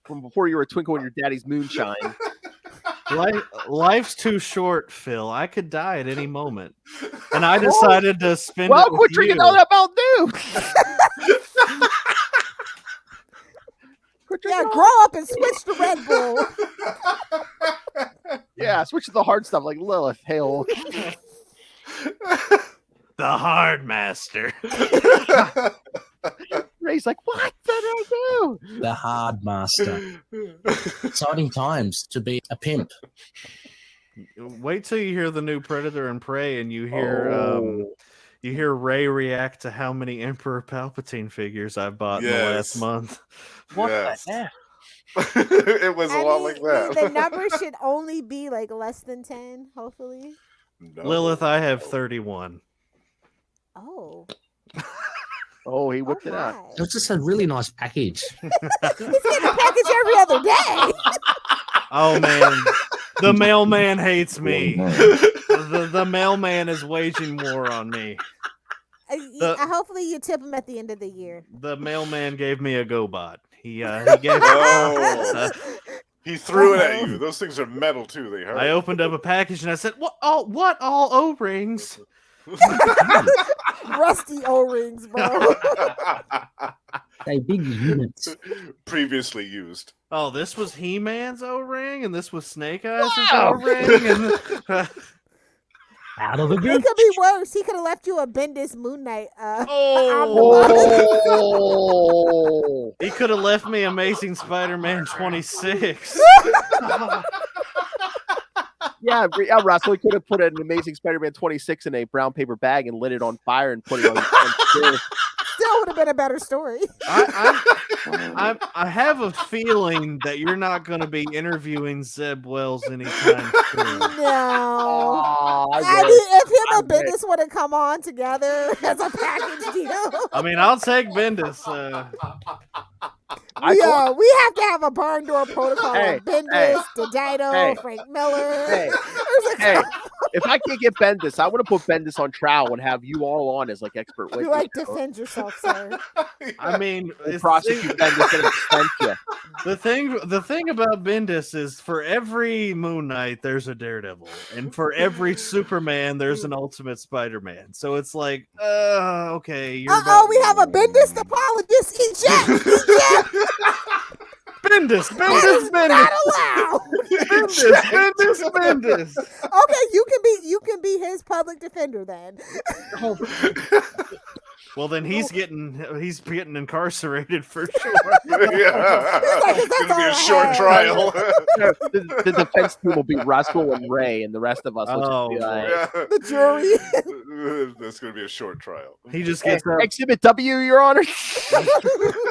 From before you were a twinkle in your daddy's moonshine. Life's too short, Phil. I could die at any moment. And I decided to spend it with quit drinking all that Mountain Dew. Yeah, grow up and switch to Red Bull. Yeah, switch to the hard stuff like Lilith. Hail. The Hard Master. Ray's like, what did I do? The Hard Master. Exciting times to be a pimp. Wait till you hear the new Predator and Prey, and you hear Ray react to how many Emperor Palpatine figures I've bought in the last month. What the heck? It was a lot like that. The number should only be less than 10, hopefully. No. Lilith, I have 31. Oh. Oh, he whipped it out. It was just a really nice package. He's getting a package every other day. Oh, man. The mailman hates me. The mailman is waging war on me. Hopefully you tip him at the end of the year. The mailman gave me a GoBot. He gave He threw it at you. Those things are metal too. They hurt. I opened up a package and I said, "What? What? All O-rings?" Rusty O-rings, bro. They big units. Previously used. Oh, this was He-Man's O-ring, and this was Snake Eyes' O-ring. And, Out of the It gooch. could be worse. He could have left you a Bendis Moon Knight. He could have left me Amazing Spider-Man 26. Yeah, Russell, he could have put an Amazing Spider-Man 26 in a brown paper bag and lit it on fire and put it on. Still would have been a better story. I have a feeling that you're not going to be interviewing Zeb Wells anytime soon. No. I mean, if him and Bendis would have come on together as a package deal. I mean, I'll take Bendis. We have to have a barn door protocol of Bendis, Didito, Frank Miller. Hey, if I can't get Bendis, I want to put Bendis on trial and have you all on as like expert witness. You like defend yourself, sir. I mean, prosecute Bendis and defend you. The thing about Bendis is for every Moon Knight, there's a Daredevil, and for every Superman, there's an Ultimate Spider-Man. So it's like, okay. We have a Bendis apologist. Eject. Bendis. Not allowed. Bendis. Okay, you can be his public defender then. Well, then he's getting incarcerated for sure. Yeah. It's going to be a short trial. The defense team will be Russell and Ray, and the rest of us will just be like, the jury. That's going to be a short trial. He just gets up. Exhibit W, Your Honor.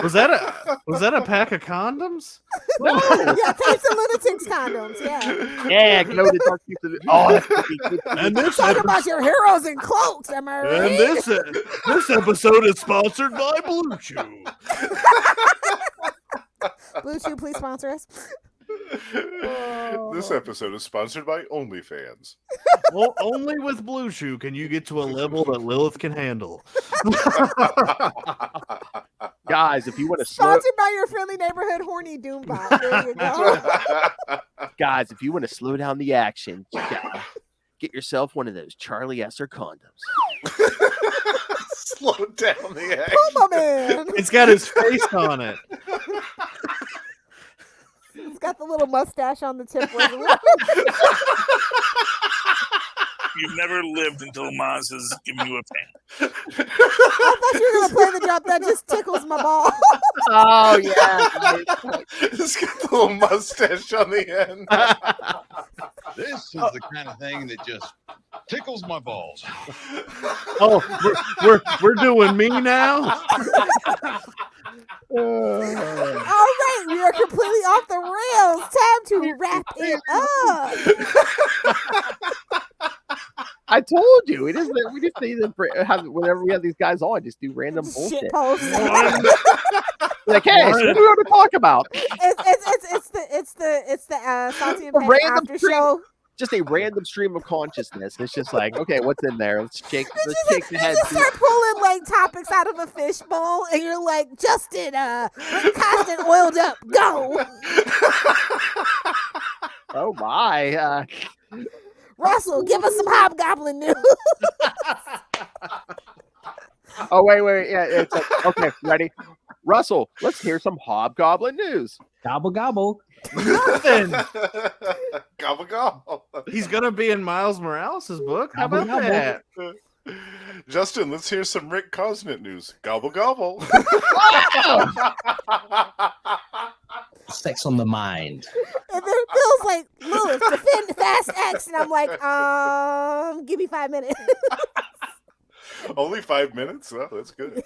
Was that a pack of condoms? No. Yeah, Capes and Lunatics condoms. Yeah. Yeah, glow the dark people. Oh, that's gonna be good. And this Talk about your heroes in cloaks, am I right? And this episode is sponsored by Blue Chew. Blue Chew, please sponsor us. This episode is sponsored by OnlyFans. Well, only with Blue Chew can you get to a level that Lilith can handle. Guys, if you want to sponsored by your friendly neighborhood horny Doombot. There you go. Guys, if you want to slow down the action, get yourself one of those Charlie Esser condoms. Slow down the action. Puma Man. It's got his face on it. It's got the little mustache on the tip. You've never lived until Maz has given you a pen. I thought you were going to play the drop that just tickles my ball. Oh, yeah. It's got the little mustache on the end. This is the kind of thing that just tickles my balls. Oh, we're doing me now? All right, we are completely off the rails. Time to wrap it up. I told you, we just need them whenever we have these guys on, just do random bullshit. Shit posts. Like, hey, so what do we want to talk about? It's the Salty and Penny after show. Just a random stream of consciousness. It's just like, okay, what's in there? Let's shake the head. You just start pulling like topics out of a fishbowl, and you're like, Justin, Costin oiled up, go. Oh my. Russell, give us some Hobgoblin news. Oh, wait. Yeah, it's like, okay, ready? Russell, let's hear some Hobgoblin news. Gobble, gobble. Nothing. Gobble, gobble. He's going to be in Miles Morales' book. How about that? Justin, let's hear some Rick Cosnett news. Gobble, gobble. Sex on the mind. And then Phil's like, Lilith, defend Fast X. And I'm like, give me 5 minutes. Only 5 minutes? Oh, that's good.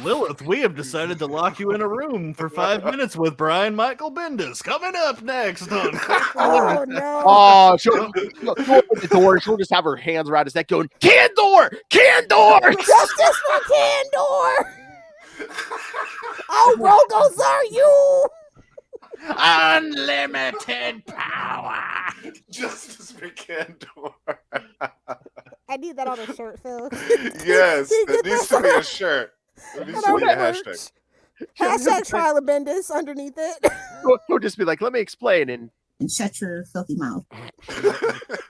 Lilith, we have decided to lock you in a room for 5 minutes with Brian Michael Bendis. Coming up next on Oh, no. Oh, she'll open the door. She'll just have her hands around his neck going, Candor! Candor! Justice for Candor! Oh, Rogos, are you? Unlimited power. Justice for Candor. I need that on a shirt, Phil. Yes, it needs to be a shirt. It needs to be a hashtag. Hashtag trial of Bendis underneath it. He'll just be like, let me explain. And shut your filthy mouth.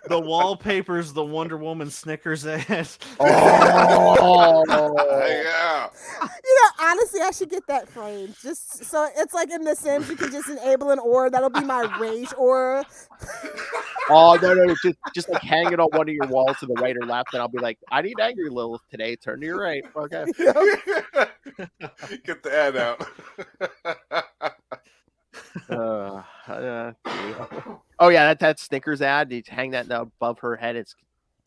The wallpaper's the Wonder Woman Snickers ad. Oh, yeah. You know, honestly, I should get that framed. Just so it's like in The Sims, you can just enable an aura. That'll be my rage aura. Oh no, just like hang it on one of your walls to the right or left, and I'll be like, I need angry Lilith today. Turn to your right. Okay. Get the ad out. Oh yeah, that Snickers ad. You hang that above her head. It's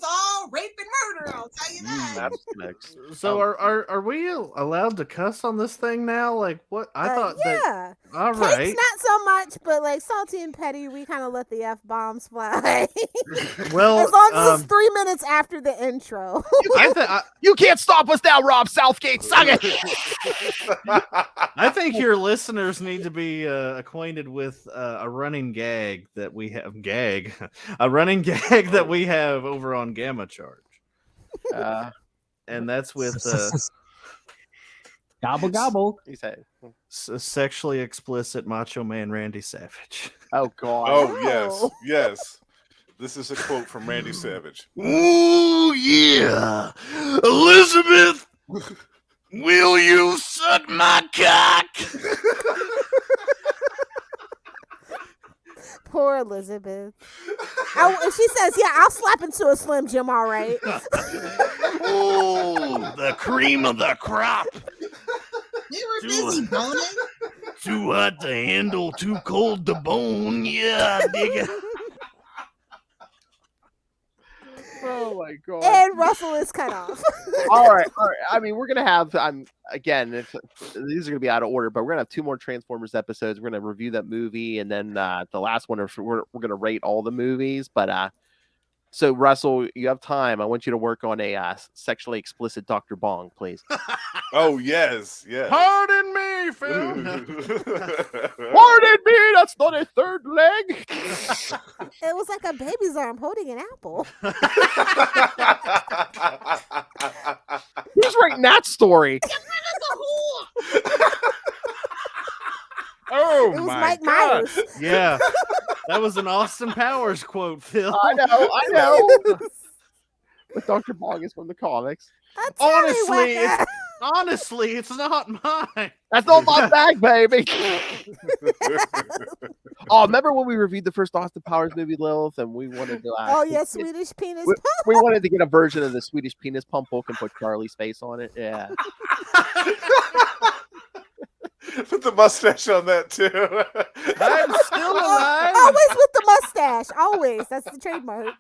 all rape and murder. I'll tell you that. So are we allowed to cuss on this thing now? Like what? I thought that. All right. Cakes not so much, but like Salty and Petty, we kind of let the F-bombs fly. Well, as long as it's 3 minutes after the intro. You can't stop us now, Rob Southgate. Suck it. I think your listeners need to be acquainted with a running gag that we have. A running gag that we have over on Gamma Charge. And that's with gobble gobble. He said sexually explicit Macho Man Randy Savage. Oh God. Oh yes. This is a quote from Randy Savage. Ooh yeah, Elizabeth, will you suck my cock? Poor Elizabeth. She says, "Yeah, I'll slap into a Slim Jim, all right." Oh, the cream of the crop. You were busy boning. Too hot to handle, too cold to bone. Yeah, dig it. Oh my God. And Russell is cut off. All right. I mean, we're gonna have again. These are gonna be out of order, but we're gonna have 2 more Transformers episodes. We're gonna review that movie, and then the last one we're gonna rate all the movies. But so Russell, you have time. I want you to work on a sexually explicit Dr. Bong, please. Oh yes. Pardon me, Phil. Pardon me. That's not a third leg. It was like a baby's arm holding an apple. Who's writing that story? Oh, It was my Mike God. Myers. Yeah, that was an Austin Powers quote, Phil. I know. But Dr. Bong is from the comics. Honestly, it's not mine. That's not my bag, baby. Oh, remember when we reviewed the first Austin Powers movie, Lilith, and we wanted to Swedish penis we, pump. we wanted to get a version of the Swedish penis pump book and put Charlie's face on it. Yeah. Put the mustache on that too. I'm still alive. Always with the mustache. Always. That's the trademark.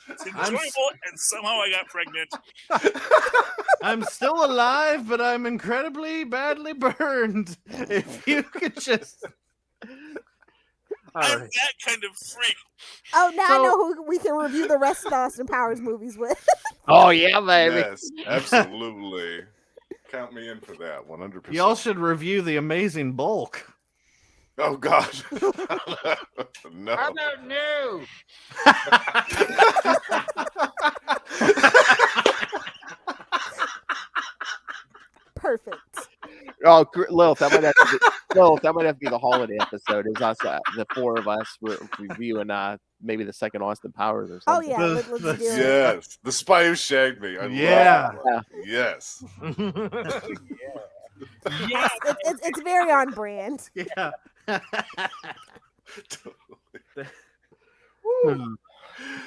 It's enjoyable, and somehow I got pregnant. I'm still alive, but I'm incredibly badly burned. If you could just... I'm that kind of freak. Oh, now I know who we can review the rest of the Austin Powers movies with. Oh, yeah, baby. Yes, absolutely. Count me in for that, 100%. Y'all should review The Amazing Bulk. Oh, God. No. I don't know. Perfect. Oh, Lilith, that might have to be the holiday episode. Is us, the 4 of us reviewing maybe the second Austin Powers or Oh something. yeah, let's do it. Yes, the Spy Who Shagged Me. I Yeah. love it. Yes. Yeah. It's very on brand. Yeah.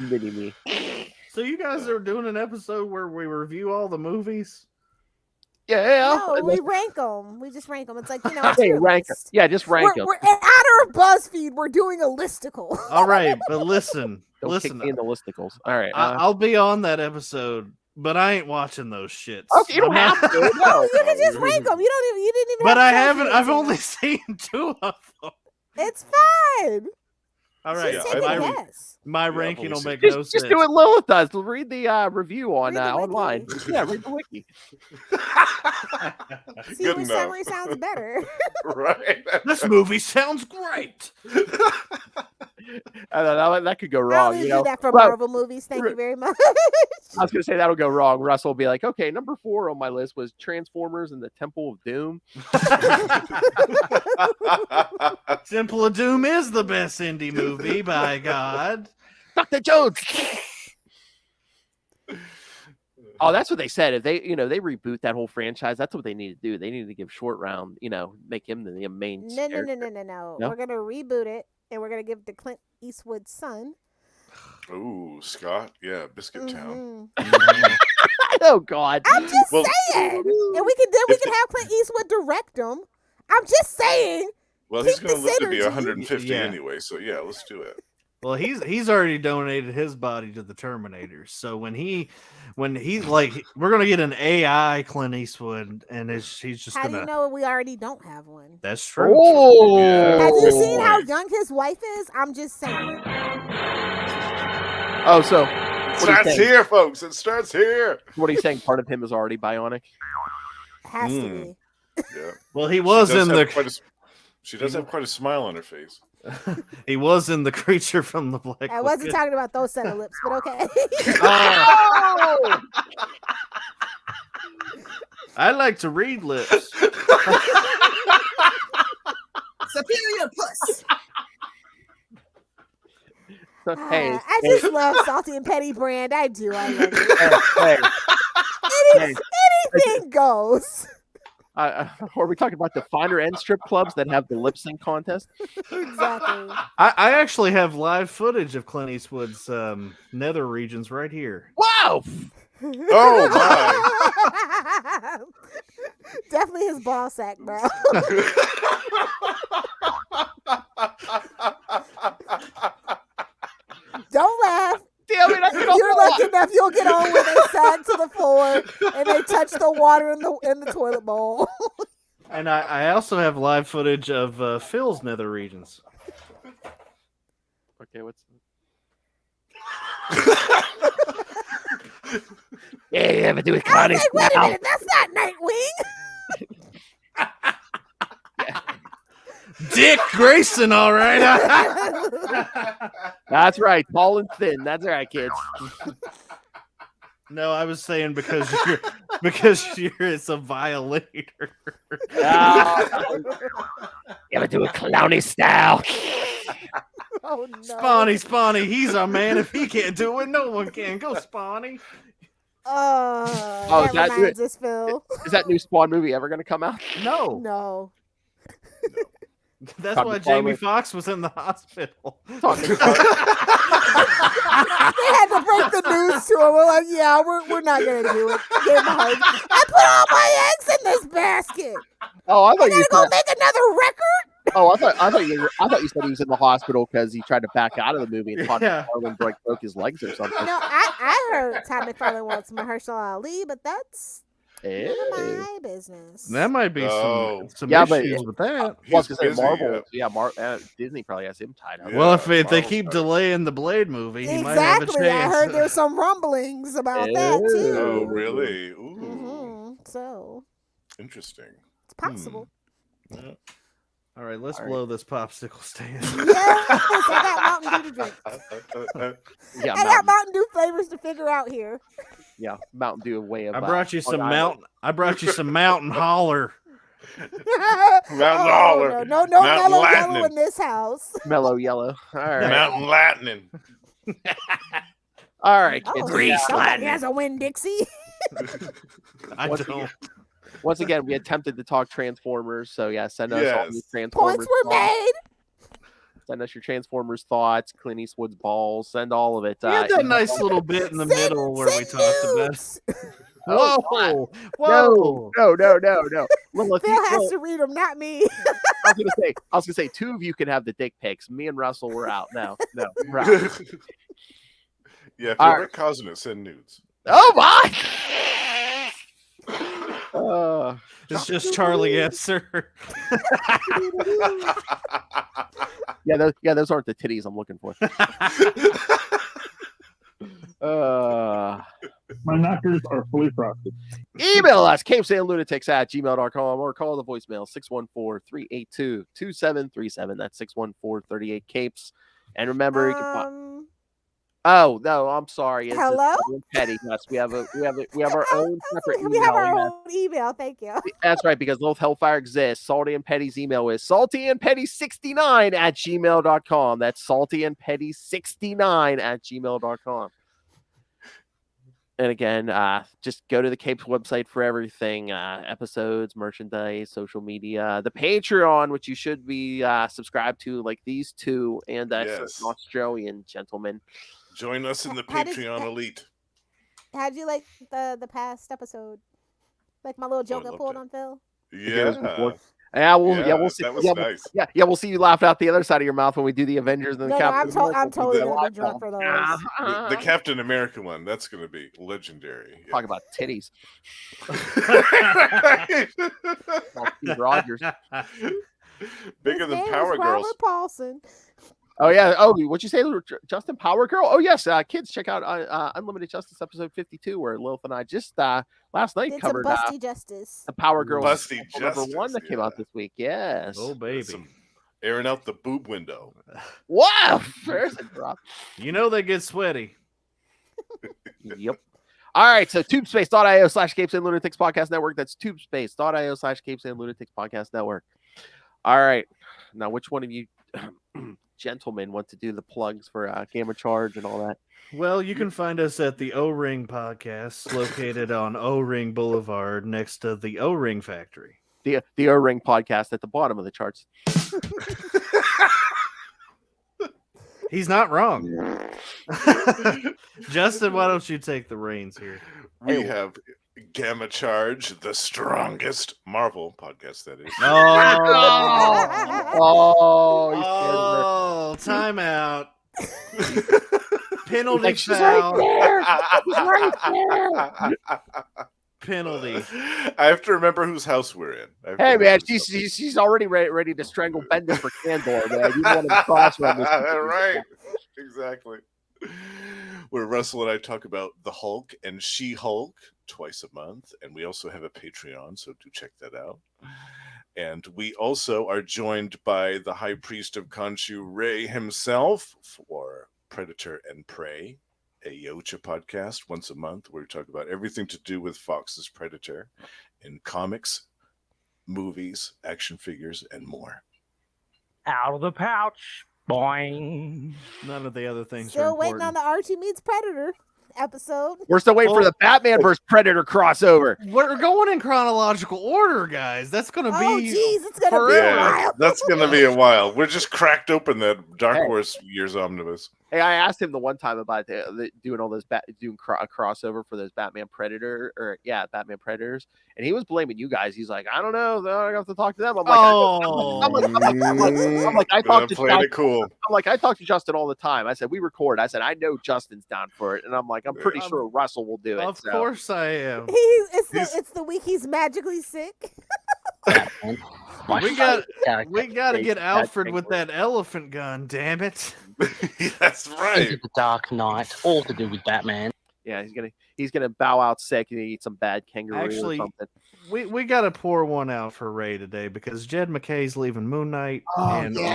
Mini me. So you guys are doing an episode where we review all the movies? Yeah. No, we rank them. We just rank them. It's like, a Hey, tier rank 'em. list. Yeah, just rank them. We're in honor of BuzzFeed. We're doing a listicle. All right, but listen. Don't kick me in the listicles. All right. I'll be on that episode, but I ain't watching those shits. Okay, you don't have to. No. You can just rank them. You didn't even. But have I to haven't. rank I've them. only seen 2 of them. It's fine. All right, Just take a guess. my Yeah, ranking will I've make Just, no just sense. do what Lilith does. Read the review on Read the wiki. online. Yeah, read the wiki. See Good which enough. summary sounds better. Right. This movie sounds great. I don't know, that could go I wrong. only You do know, that for Well, Marvel movies. Thank you very much. I was gonna say that'll go wrong. Russell will be like, okay, number 4 on my list was Transformers and the Temple of Doom. Temple of Doom is the best indie movie, by God. Dr. Jones. Oh, that's what they said. If they reboot that whole franchise, that's what they need to do. They need to give Short Round, make him the main. No. No? We're gonna reboot it, and we're gonna give it to Clint Eastwood's son. Ooh, Scott. Yeah, Biscuit Town. Oh God. I'm just saying. And we can have Clint Eastwood direct them. I'm just saying. Well, he's Keep going to the live to be synergy. 150 Yeah. anyway, so yeah, let's do it. Well, he's already donated his body to the Terminators. So when he's like, we're gonna get an AI Clint Eastwood, and he's just How gonna. do you know we already don't have one? That's true. Oh, Yeah. Have you Good seen how point. young his wife is? I'm just saying. Oh, so It starts here, folks. It starts here. what are you saying? Part of him is already bionic. Has to be. Yeah. Well, he was in the. She does have quite a smile on her face. He was in the Creature from the Black I wasn't Lagoon. talking about those set of lips, but okay. Oh! I like to read lips. Superior puss. Hey, I just love Salty and Petty brand. I do. I love it. Anything goes. Are we talking about the finer end strip clubs that have the lip sync contest? Exactly. I actually have live footage of Clint Eastwood's nether regions right here. Wow! Oh my! Definitely his ball sack, bro. Don't laugh. Damn it! You're lucky enough you'll get on when they sag to the floor and they touch the water in the toilet bowl. And I also have live footage of Phil's nether regions. Okay, what's? Yeah, you ever do a I Connie was like, wait a now? minute, that's not Nightwing. Dick Grayson, all right. That's right, tall and thin. That's right, kids. No, I was saying because you're it's a violator. You ever do a clowny style? Oh no. Spawny, he's our man. If he can't do it, no one can. Go, Spawny. Oh, that reminds us, Phil. Is that new Spawn movie ever going to come out? No. No. That's why Jamie Foxx was in the hospital. They had to break the news to him. We're like, yeah, we're not gonna do it. Give him a hug. I put all my eggs in this basket. Oh, I thought you gotta go make another record. Oh, I thought you said he was in the hospital because he tried to back out of the movie and Todd McFarlane broke his legs or something. No, I heard Todd McFarlane wants Mahershala Ali, but that's none of my business. That might be some issues with that. Well, because Marvel, Disney probably has him tied up. Well, if they keep delaying the Blade movie, he might have a chance. I heard there's some rumblings about that too. Oh, really? Ooh. Mm-hmm. So interesting. It's possible. Yeah. All right, let's blow this popsicle stand. Yes, I got Mountain Dew to drink. Yeah, I got Mountain Dew flavors to figure out here. Yeah, Mountain Dew way of. I brought you some Mountain Holler. Mountain Holler. No mellow yellow in this house. Mellow yellow. All right. Mountain Lightning. All right, kids. Somebody has a Winn-Dixie. I don't. Once again, we attempted to talk Transformers, so yeah, send us all your Transformers. Points were made. Send us your Transformers thoughts, Clint Eastwood's balls, send all of it. We had that nice little bit in the middle where we talked about. Whoa! No. Lilith, Phil has to read them, not me. I was gonna say, two of you can have the dick pics. Me and Russell were out. No, we're out. Yeah, if you're causing it, send nudes. Oh my! It's just Charlie Esser. Those aren't the titties I'm looking for. My knockers are fully frosted. Email us, CapesandLunatics@gmail.com, or call the voicemail 614-382-2737. That's 614-38-CAPES. And remember, you can Oh no, I'm sorry. It's Hello? Petty. Yes, we have our own separate email. We have our own email. Thank you. That's right, because Lilith Hellfire exists. Salty and Petty's email is saltyandpetty69@gmail.com. That's saltyandpetty69@gmail.com. And again, just go to the Capes website for everything, episodes, merchandise, social media, the Patreon, which you should be subscribed to, like these two, and certain Australian gentlemen. Join us in the How did- Patreon elite. How'd you like the past episode? Like my little joke I loved pulled it. on Phil? Yeah. Yeah, we'll see. That was Yeah, nice. we'll see you laugh out the other side of your mouth when we do the Avengers and the No, Captain America. I'm totally The- gonna be drunk for those. The Captain America one, that's going to be legendary. Yeah. Talk about titties. Well, Steve Rogers. Bigger His than name Power is Girls. Robert Paulson. Oh yeah. Oh, what'd you say, Justin? Power Girl? Oh yes. Kids, check out Unlimited Justice episode 52, where Lilith and I just last night Did some covered busty justice. the Power Girls Busty number Justice, 1 that came out this week. Yes. Oh baby. Some airing out the boob window. Wow. There's a drop. You know they get sweaty. Yep. All right, so tubespace.io/CapesandLunatics Podcast Network. That's tubespace.io/CapesandLunatics Podcast Network. All right. Now, which one of you gentlemen want to do the plugs for Gamma Charge and all that? Well, you can find us at the O-Ring Podcast, located on O-Ring Boulevard next to the O-Ring Factory. The O-Ring Podcast at the bottom of the charts. He's not wrong. Justin, why don't you take the reins here? We have Gamma Charge, the strongest Marvel podcast, that is. Oh, time out. Penalty Like, she's foul. right there. Penalty. I have to remember whose house we're in. Hey man, she's already ready to strangle Bender for Candor, man. You want to cross run this? Right, exactly. Where Russell and I talk about the Hulk and She-Hulk twice a month, and we also have a Patreon, so do check that out. And we also are joined by the High Priest of Khonshu, Ray himself, for Predator and Prey, a Yocha podcast once a month, where we talk about everything to do with Fox's Predator in comics, movies, action figures, and more. Out of the pouch. Boing. None of the other things Still are waiting important. on the Archie meets Predator episode. We're still waiting for the Batman versus Predator crossover. We're going in chronological order, guys. That's going to be. Oh, jeez, it's gonna be a while. That's going to be a while. We're just cracked open that Dark Horse Years Omnibus. Hey, I asked him the one time about doing all those doing a crossover for those Batman Predators, and he was blaming you guys. He's like, I don't know, I have to talk to them. I'm like, I talk to Justin. Cool. I'm like, I talk to Justin all the time. I said, we record. I said, I know Justin's down for it, and I'm like, I'm pretty sure Russell will do it. Of course I am. It's the week he's magically sick. We got to get Alfred with that elephant gun. Damn it! That's right. Into the Dark Knight, all to do with Batman. Yeah, he's gonna bow out sick and eat some bad kangaroo Actually, or something. we got to pour one out for Ray today because Jed McKay's leaving Moon Knight. I'm bummed.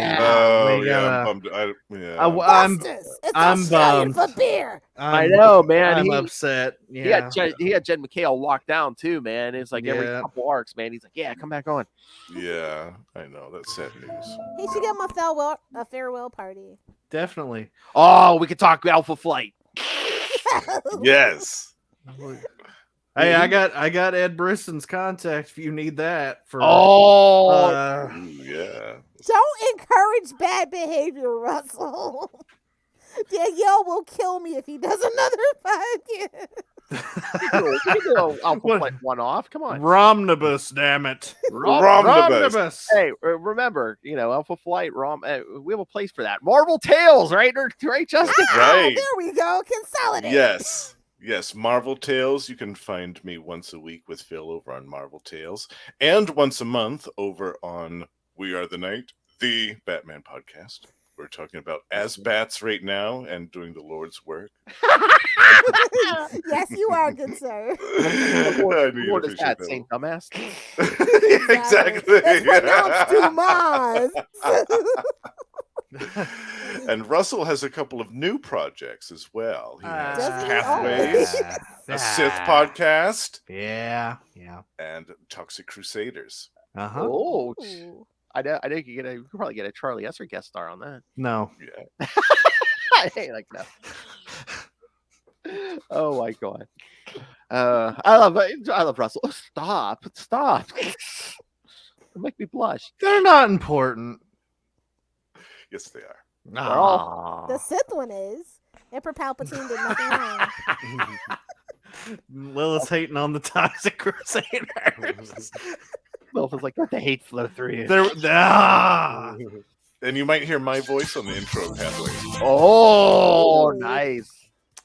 I'm bummed. For beer. I know, man. I'm upset. Yeah, he had Jed McKay all locked down too, man. It's like every Yeah. couple arcs, man. He's like, yeah, come back on. Yeah, I know. That's sad news. He should give him a farewell party. Definitely. Oh, we could talk Alpha Flight. Yes. Hey, I got Ed Brisson's contact if you need that. For yeah. Don't encourage bad behavior, Russell. Danielle will kill me if he does another podcast. We can do Alpha Flight one-off. Come on. Romnibus, damn it. Romnibus. Hey, remember, Alpha Flight, we have a place for that. Marvel Tales, right? Right, Justin? Right. There we go. Consolidate. Yes, Marvel Tales. You can find me once a week with Phil over on Marvel Tales, and once a month over on We Are the Night, the Batman podcast. We're talking about as bats right now and doing the Lord's work. Yes, you are, good sir. What is that, Saint Dumbass? Exactly. It's Dumas. And Russell has a couple of new projects as well. He has Doesn't he Pathways, always? a Sith podcast, Yeah. and Toxic Crusaders. Oh, I know you could probably get a Charlie Esser guest star on that. No. Yeah. I hate like that. Oh my god. I love Russell. Oh, stop. You make me blush. They're not important. Yes, they are. They're all- The Sith one is. Emperor Palpatine did nothing wrong. Lilith's hating on the Toxic Crusaders. Lilith is like, what the hate flow through you. And you might hear my voice on the intro, Pathway. Oh, nice.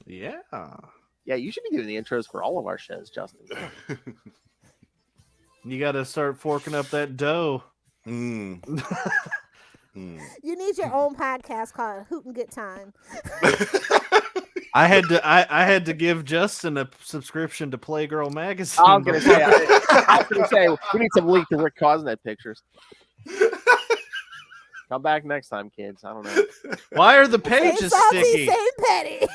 Yeah. Yeah, you should be doing the intros for all of our shows, Justin. You got to start forking up that dough. You need your own podcast called Hoot and Good Time. I had to give Justin a subscription to Playgirl magazine. I was gonna say we need some leaked Rick Cosnet pictures. Come back next time, kids. I don't know. Why are the pages Salty, sticky? same petty.